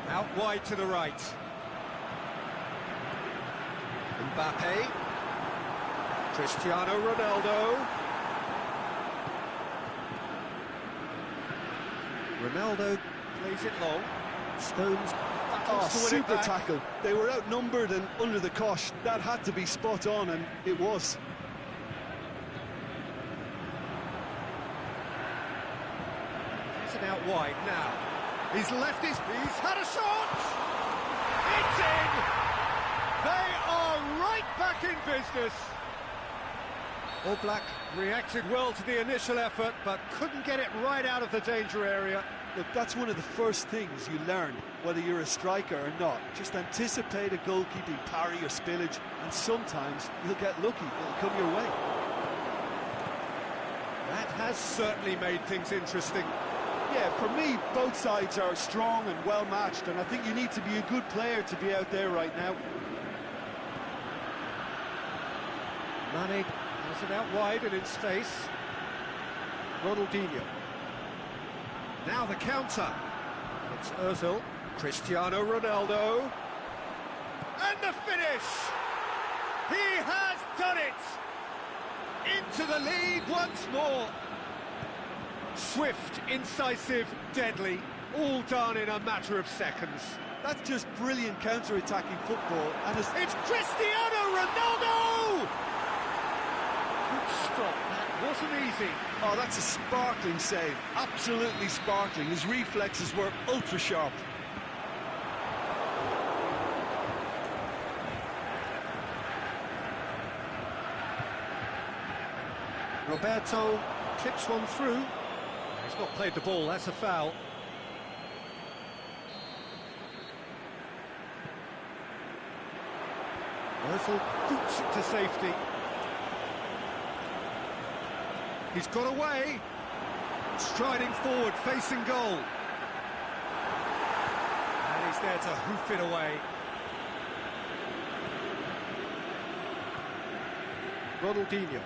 Out wide to the right. Mbappe. Cristiano Ronaldo. Ronaldo plays it long. Stones battles to win super it back. tackle. They were outnumbered and under the cosh. That had to be spot on, and it was. It's it out wide now. He's left he's had a shot! It's in! They are right back in business. All Black reacted well to the initial effort, but couldn't get it right out of the danger area. Look, that's one of the first things you learn, whether you're a striker or not. Just anticipate a goalkeeping parry or spillage, and sometimes you'll get lucky. It'll come your way. That has certainly made things interesting. Yeah, for me, both sides are strong and well matched, and I think you need to be a good player to be out there right now. Mane has it out wide and in space. Ronaldinho. Now the counter. It's Ozil. Cristiano Ronaldo. And the finish! He has done it! Into the lead once more. Swift, incisive, deadly, all done in a matter of seconds. That's just brilliant counter-attacking football, and it's Cristiano Ronaldo! Good stop, that wasn't easy. Oh, that's a sparkling save, absolutely sparkling. His reflexes were ultra-sharp. Roberto clips one through. He's not played the ball, that's a foul. Ozil boots it to safety. He's got away. Striding forward, facing goal. And he's there to hoof it away. Ronaldinho.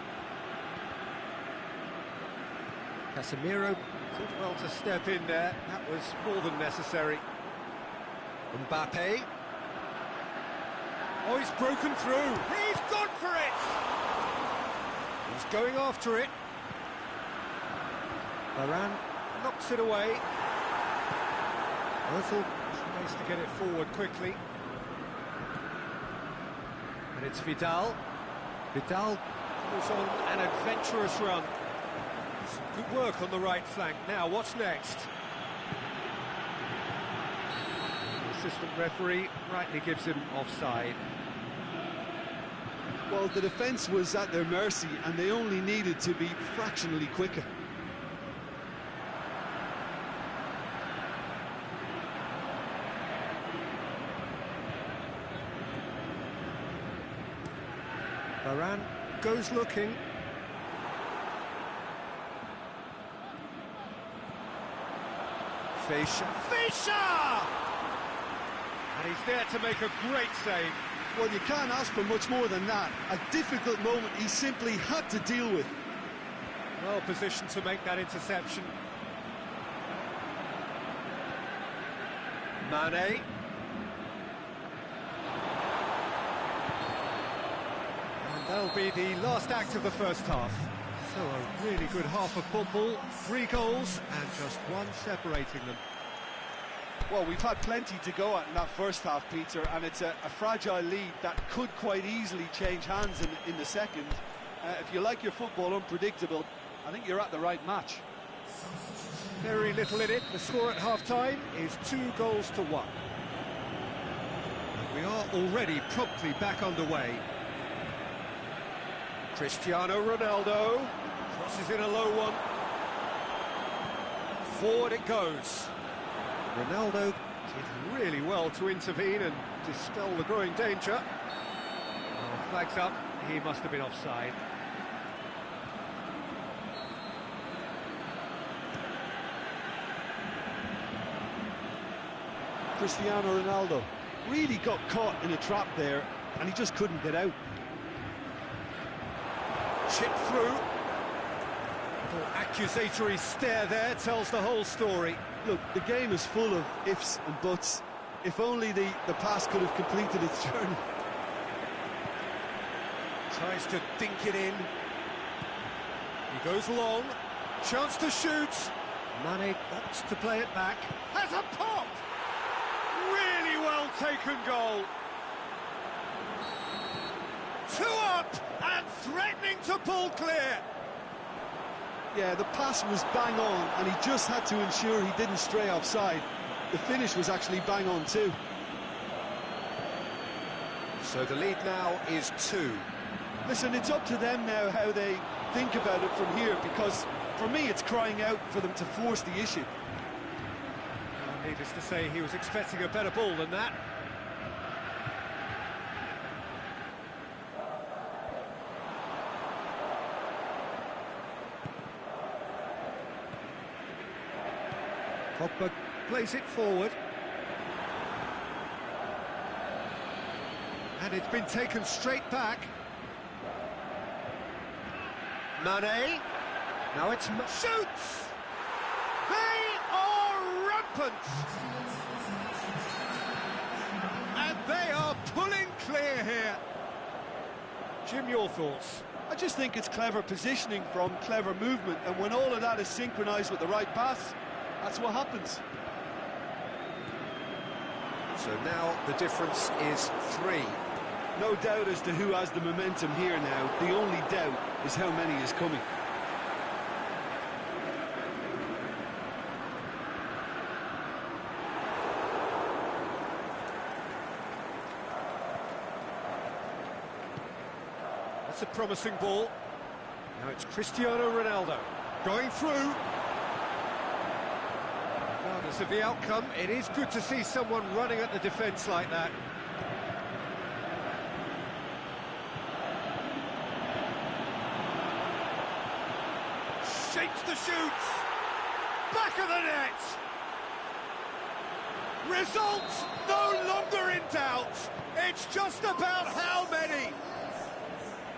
Casemiro did well to step in there. That was more than necessary. Mbappe. Oh, he's broken through. He's gone for it! He's going after it. Varane knocks it away. Ozil tries to get it forward quickly. And it's Vidal. Vidal goes on an adventurous run. Some good work on the right flank. Now, what's next? The assistant referee rightly gives him offside. Well, the defence was at their mercy, and they only needed to be fractionally quicker. Varane goes looking. Fischer! And he's there to make a great save. Well, you can't ask for much more than that. A difficult moment he simply had to deal with. Well positioned to make that interception. Mane. And that'll be the last act of the first half. So a really good half of football, 3 goals and just one separating them. Well, we've had plenty to go at in that first half, Peter, and it's a fragile lead that could quite easily change hands in the second. If you like your football unpredictable, I think you're at the right match. Very little in it. The score at half-time is 2-1. And we are already promptly back underway. Cristiano Ronaldo crosses in a low one. Forward it goes. Ronaldo did really well to intervene and dispel the growing danger. Oh, flags up, he must have been offside. Cristiano Ronaldo really got caught in a trap there, and he just couldn't get out. Chip through. Little accusatory stare there tells the whole story. Look, the game is full of ifs and buts. If only the pass could have completed its journey. Tries to dink it in. He goes long. Chance to shoot. Mane wants to play it back. Has a pop! Really well taken goal. 2 up and threatening to pull clear. Yeah, the pass was bang on, and he just had to ensure he didn't stray offside. The finish was actually bang on too. So the lead now is 2. Listen, it's up to them now how they think about it from here, because for me it's crying out for them to force the issue. Well, needless to say, he was expecting a better ball than that. Pogba plays it forward. And it's been taken straight back. Mane. Now it's... Shoots! They are rampant! And they are pulling clear here. Jim, your thoughts? I just think it's clever positioning from clever movement, and when all of that is synchronised with the right pass, that's what happens. So now the difference is 3. No doubt as to who has the momentum here now. The only doubt is how many is coming. That's a promising ball. Now it's Cristiano Ronaldo going through. Regardless of the outcome, it is good to see someone running at the defence like that. Shapes the shoots. Back of the net. Results no longer in doubt. It's just about how many.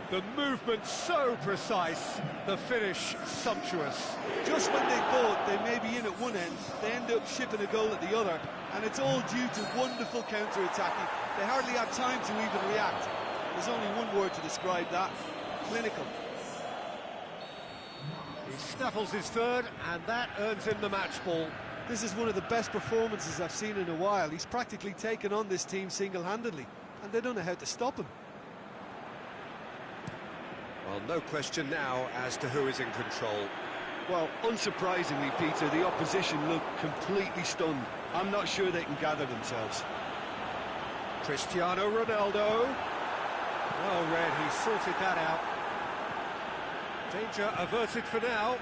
The movement so precise, the finish sumptuous. Just when they thought they may be in at one end, they end up shipping a goal at the other, and it's all due to wonderful counter-attacking. They hardly had time to even react. There's only one word to describe that: clinical. He snaffles his third, and that earns him the match ball. This is one of the best performances I've seen in a while. He's practically taken on this team single-handedly, and they don't know how to stop him. Well, no question now as to who is in control. Well, unsurprisingly, Peter, the opposition look completely stunned. I'm not sure they can gather themselves. Cristiano Ronaldo. Well read, he sorted that out. Danger averted for now.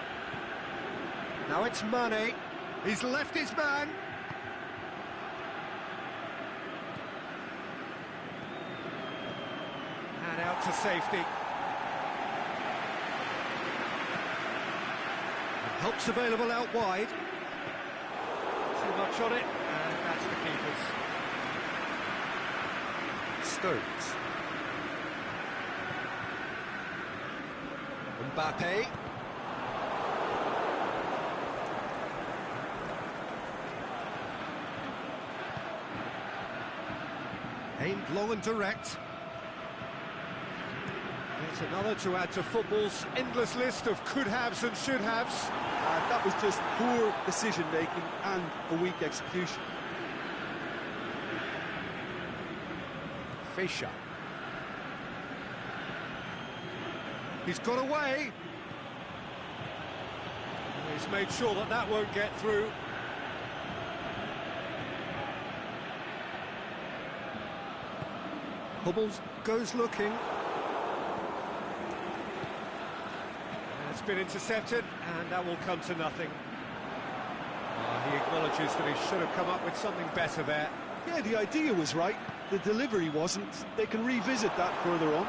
Now it's Mane. He's left his man. And out to safety. Help's available out wide. Too much on it, and that's the keeper's. Stones. Mbappe. Aimed long and direct. It's another to add to football's endless list of could-haves and should-haves. That was just poor decision-making and a weak execution. Fischer. He's got away. He's made sure that that won't get through. Hummels goes looking. It's been intercepted, and that will come to nothing. He acknowledges that he should have come up with something better there. Yeah, the idea was right. The delivery wasn't. They can revisit that further on.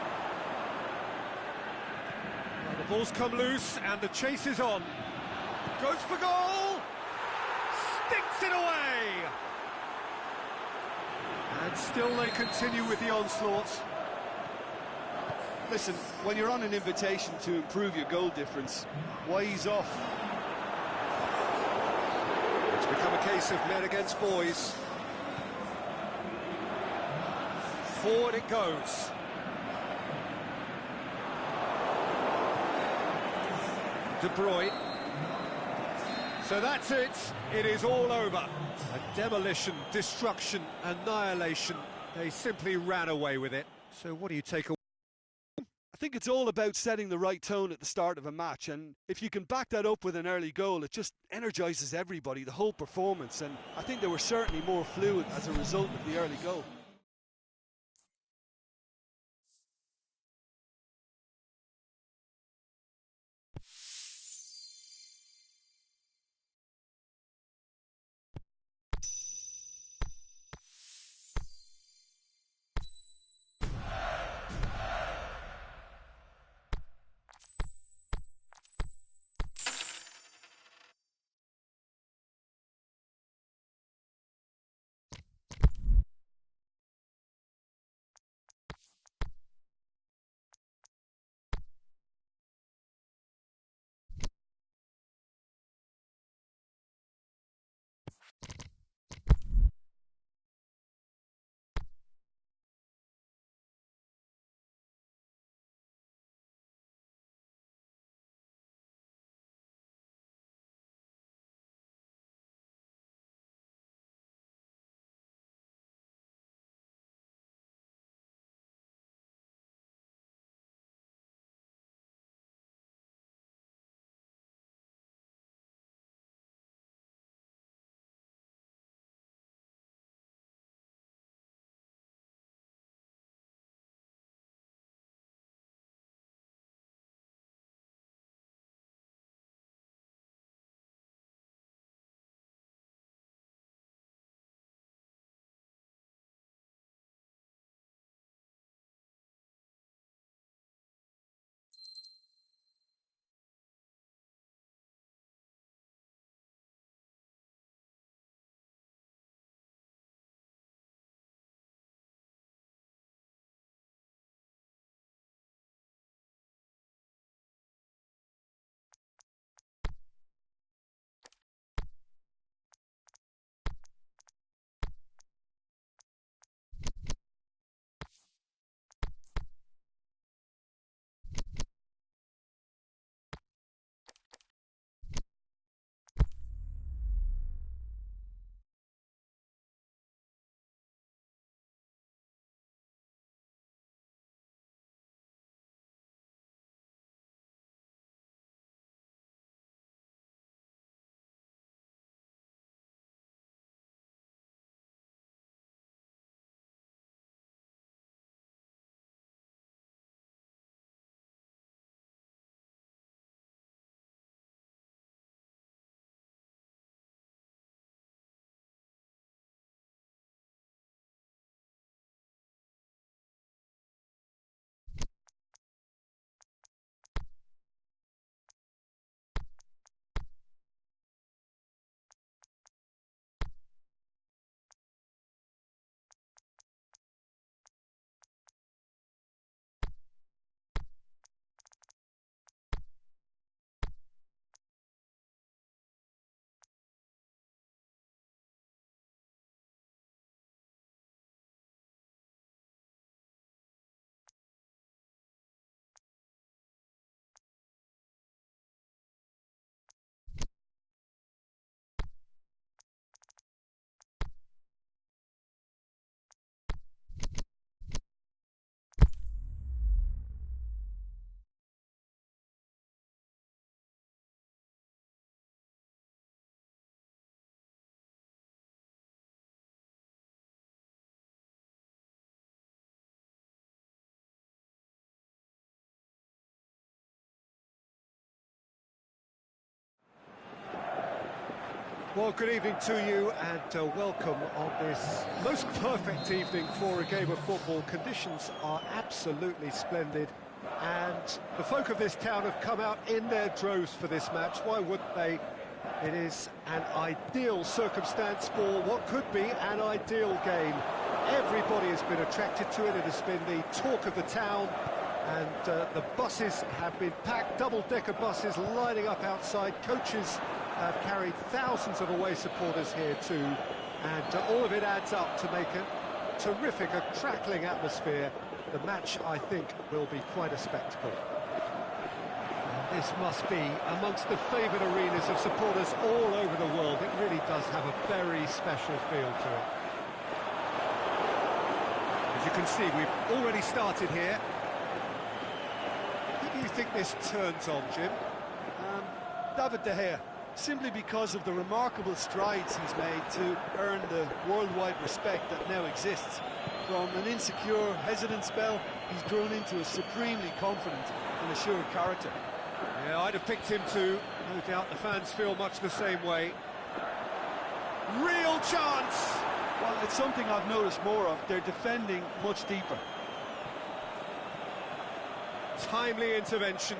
Well, the ball's come loose, and the chase is on. Goes for goal! Sticks it away! And still they continue with the onslaught. Listen, when you're on an invitation to improve your goal difference, why ease off? It's become a case of men against boys. Forward it goes. De Bruyne. So that's it. It is all over. A demolition, destruction, annihilation. They simply ran away with it. So what do you take away? I think it's all about setting the right tone at the start of a match, and if you can back that up with an early goal, it just energises everybody, the whole performance, and I think they were certainly more fluid as a result of the early goal. Well, good evening to you and welcome on this most perfect evening for a game of football. Conditions are absolutely splendid and the folk of this town have come out in their droves for this match. Why wouldn't they? It is an ideal circumstance for what could be an ideal game. Everybody has been attracted to it. It has been the talk of the town, and the buses have been packed, double-decker buses lining up outside. Coaches have carried thousands of away supporters here too, and all of it adds up to make a terrific, a crackling atmosphere. The match, I think, will be quite a spectacle. And this must be amongst the favoured arenas of supporters all over the world. It really does have a very special feel to it. As you can see, we've already started here. Who do you think this turns on, Jim? David De Gea, simply because of the remarkable strides he's made to earn the worldwide respect that now exists. From an insecure, hesitant spell, he's grown into a supremely confident and assured character. Yeah, I'd have picked him too. No doubt the fans feel much the same way. Real chance! Well, it's something I've noticed more of. They're defending much deeper. Timely intervention.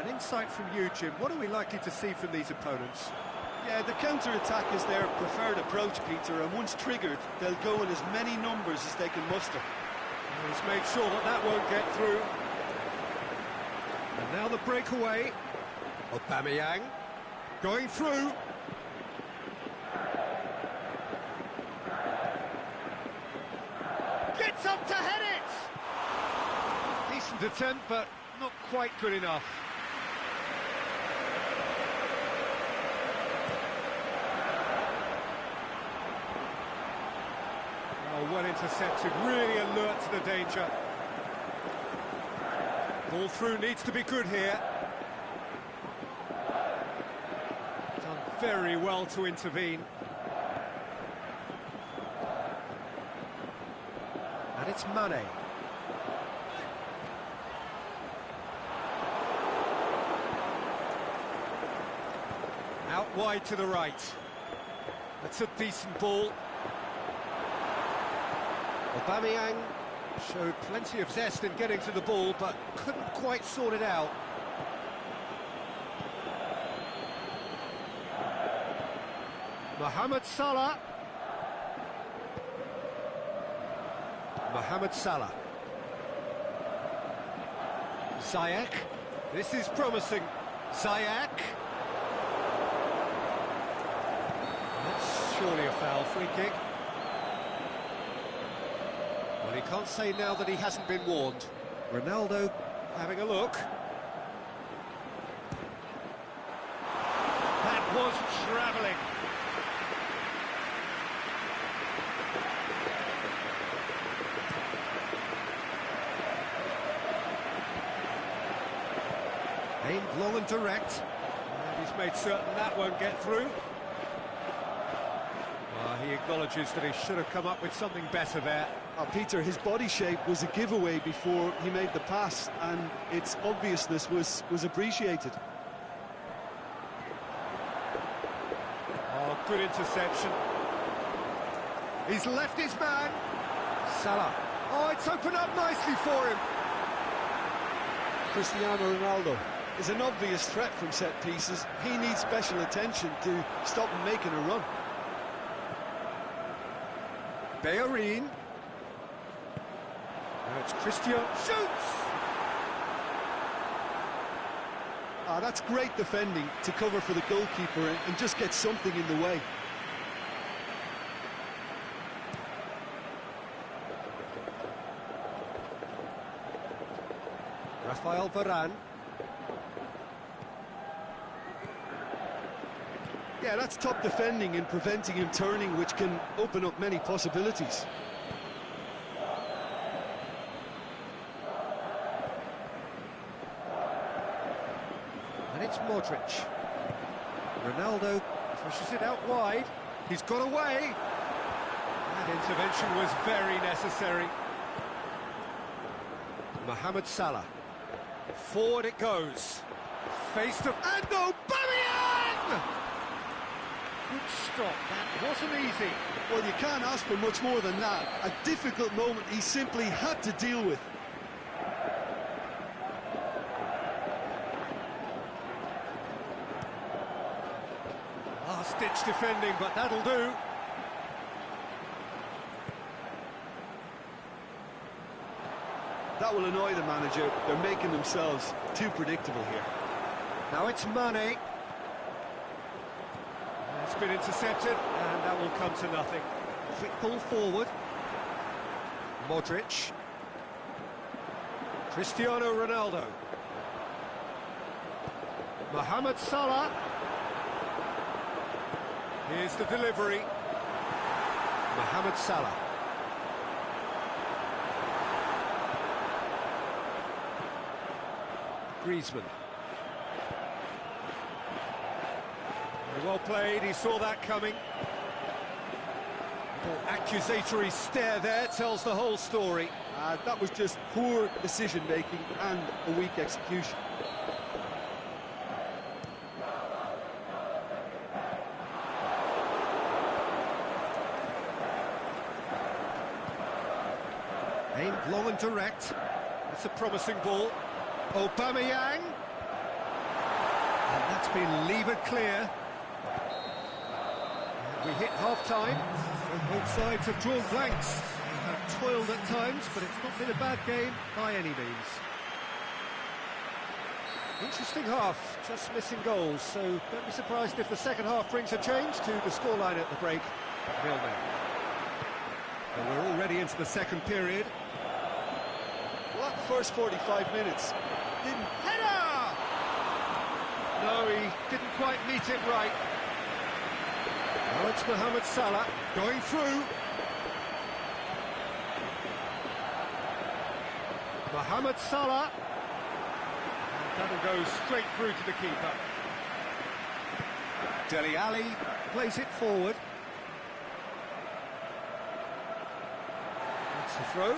An insight from you, Jim. What are we likely to see from these opponents? Yeah, the counter-attack is their preferred approach, Peter, and once triggered, they'll go in as many numbers as they can muster. He's made sure that that won't get through. And now the breakaway. Aubameyang going through. Gets up to head it! Decent attempt, but not quite good enough. Well intercepted, really alert to the danger. Ball through needs to be good here. Done very well to intervene. And it's Mane. Out wide to the right. That's a decent ball. Aubameyang showed plenty of zest in getting to the ball, but couldn't quite sort it out. Mohamed Salah. Mohamed Salah. Ziyech. This is promising. Ziyech. That's surely a foul. Free kick. Well, he can't say now that he hasn't been warned. Ronaldo having a look. That was travelling. Aimed long and direct. And he's made certain that won't get through. He acknowledges that he should have come up with something better there. Peter, his body shape was a giveaway before he made the pass, and its obviousness was appreciated. Oh, good interception. He's left his man. Salah. Oh, it's opened up nicely for him. Cristiano Ronaldo is an obvious threat from set pieces. He needs special attention to stop him making a run. Bellerin. Now it's Cristiano. Shoots! That's great defending to cover for the goalkeeper and just get something in the way. Rafael Varane. Yeah, that's top defending and preventing him turning, which can open up many possibilities. And it's Modric. Ronaldo pushes it out wide. He's got away. That intervention was very necessary. Mohamed Salah. Forward it goes. Face to... And Aubameyang! stop. That wasn't easy. Well, you can't ask for much more than that. A difficult moment he simply had to deal with. Last-ditch defending, but that'll do. That will annoy the manager. They're making themselves too predictable here. Now it's Mane. It's been intercepted, and that will come to nothing. Quick ball forward. Modric. Cristiano Ronaldo. Mohamed Salah. Here's the delivery. Mohamed Salah. Griezmann. Very well played, he saw that coming. Little accusatory stare there tells the whole story. That was just poor decision-making and a weak execution. Aimed long and direct. It's a promising ball. Aubameyang. And that's been levered clear. And we hit half-time. Both sides have drawn blanks. They have toiled at times, but it's not been a bad game by any means. Interesting half, just missing goals, so don't be surprised if the second half brings a change to the scoreline at the break. 0-0. And we're already into the second period. Well, that first 45 minutes didn't... Header! No, he didn't quite meet it right. Now it's Mohamed Salah going through. Mohamed Salah. And that'll go straight through to the keeper. Dele Alli plays it forward. That's the throw.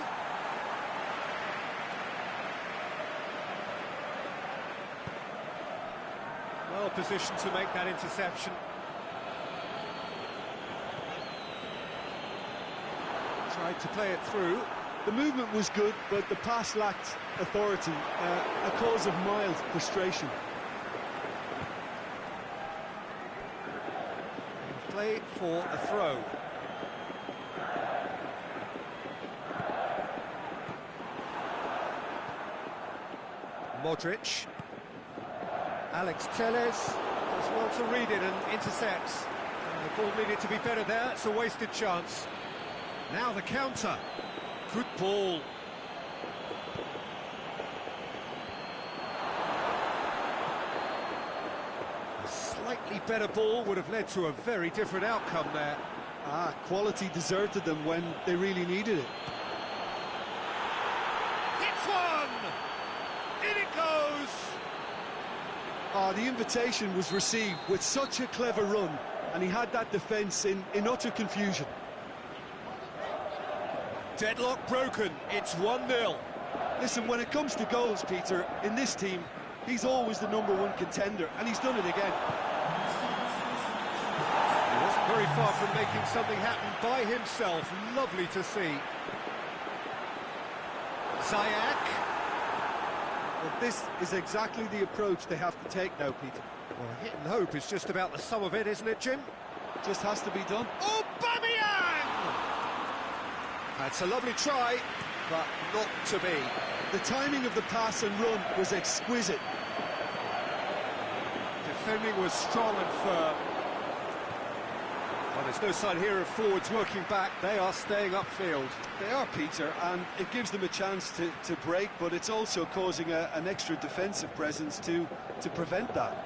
Well positioned to make that interception. Tried to play it through. The movement was good, but the pass lacked authority, a cause of mild frustration. Play for a throw. Modric. Alex Telles does well to read it and intercepts. The ball needed to be better there, it's a wasted chance. Now the counter. Good ball. A slightly better ball would have led to a very different outcome there. Quality deserted them when they really needed it. Hits one! In it goes! The invitation was received with such a clever run, and he had that defence in utter confusion. Deadlock broken, it's 1-0. Listen, when it comes to goals, Peter, in this team, he's always the #1 contender, and he's done it again. He wasn't very far from making something happen by himself. Lovely to see. Ziyech. Well, this is exactly the approach they have to take now, Peter. Well, hit and hope is just about the sum of it, isn't it, Jim? Just has to be done. Aubameyang! That's a lovely try, but not to be. The timing of the pass and run was exquisite. Defending was strong and firm. Well, there's no sign here of forwards working back. They are staying upfield. They are, Peter, and it gives them a chance to break, but it's also causing an extra defensive presence to prevent that.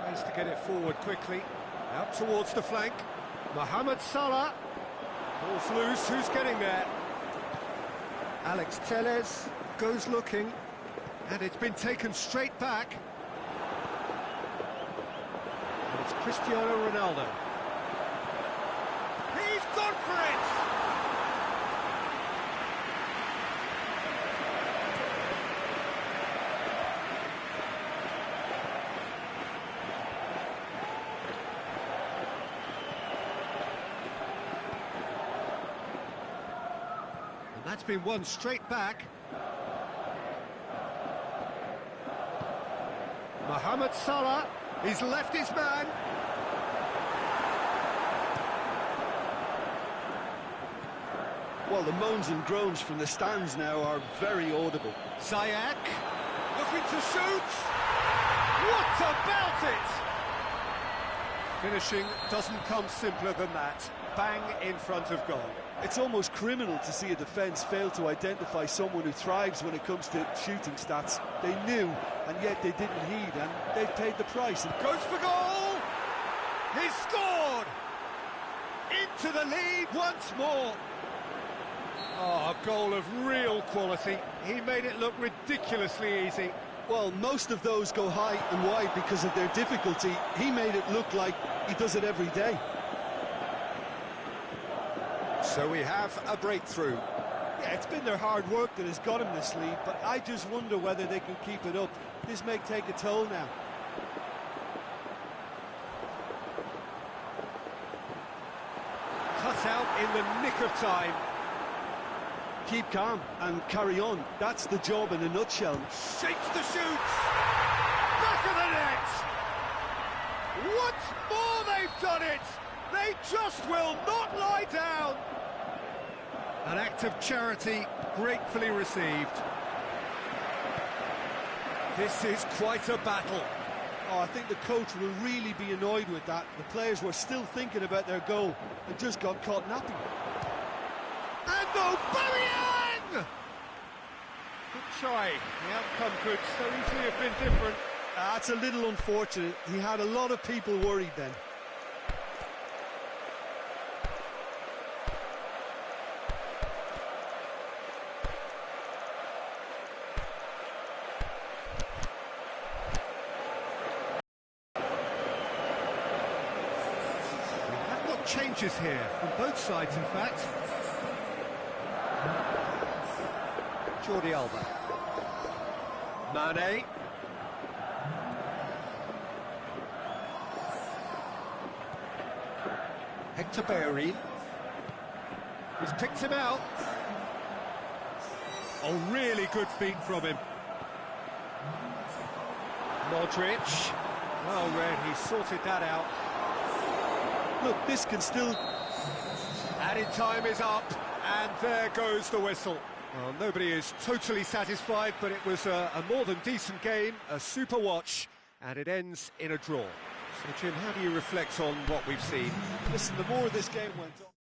Tries to get it forward quickly. Out towards the flank. Mohamed Salah. Ball's loose, who's getting there? Alex Telles goes looking, and it's been taken straight back. And it's Cristiano Ronaldo. He's gone for it! been won straight back. Mohamed Salah, he's left his man. Well, the moans and groans from the stands now are very audible. Ziyech, looking to shoot. What about it? Finishing doesn't come simpler than that. Bang in front of goal. It's almost criminal to see a defence fail to identify someone who thrives when it comes to shooting stats. They knew, and yet they didn't heed, and they've paid the price. And goes for goal! He's scored! Into the lead once more. Oh, a goal of real quality. He made it look ridiculously easy. Well, most of those go high and wide because of their difficulty. He made it look like he does it every day. So we have a breakthrough. Yeah, it's been their hard work that has got him this lead, but I just wonder whether they can keep it up. This may take a toll now. Cut out in the nick of time. Keep calm and carry on. That's the job in a nutshell. Shakes the shoots. Back of the net. Once more they've done it. They just will not lie down. An act of charity gratefully received. This is quite a battle. Oh, I think the coach will really be annoyed with that. The players were still thinking about their goal and just got caught napping. And Aubameyang! Good try. The outcome could so easily have been different. That's a little unfortunate. He had a lot of people worried then. We have got changes here from both sides, in fact. Jordi Alba. Mane. Hector Bellerin. He's picked him out. Oh, really good feet from him. Modric. Well read, he sorted that out. Look, this can still... Added time is up, and there goes the whistle. Well, nobody is totally satisfied, but it was a more than decent game, a super watch, and it ends in a draw. So, Jim, how do you reflect on what we've seen? Listen, the more this game went on...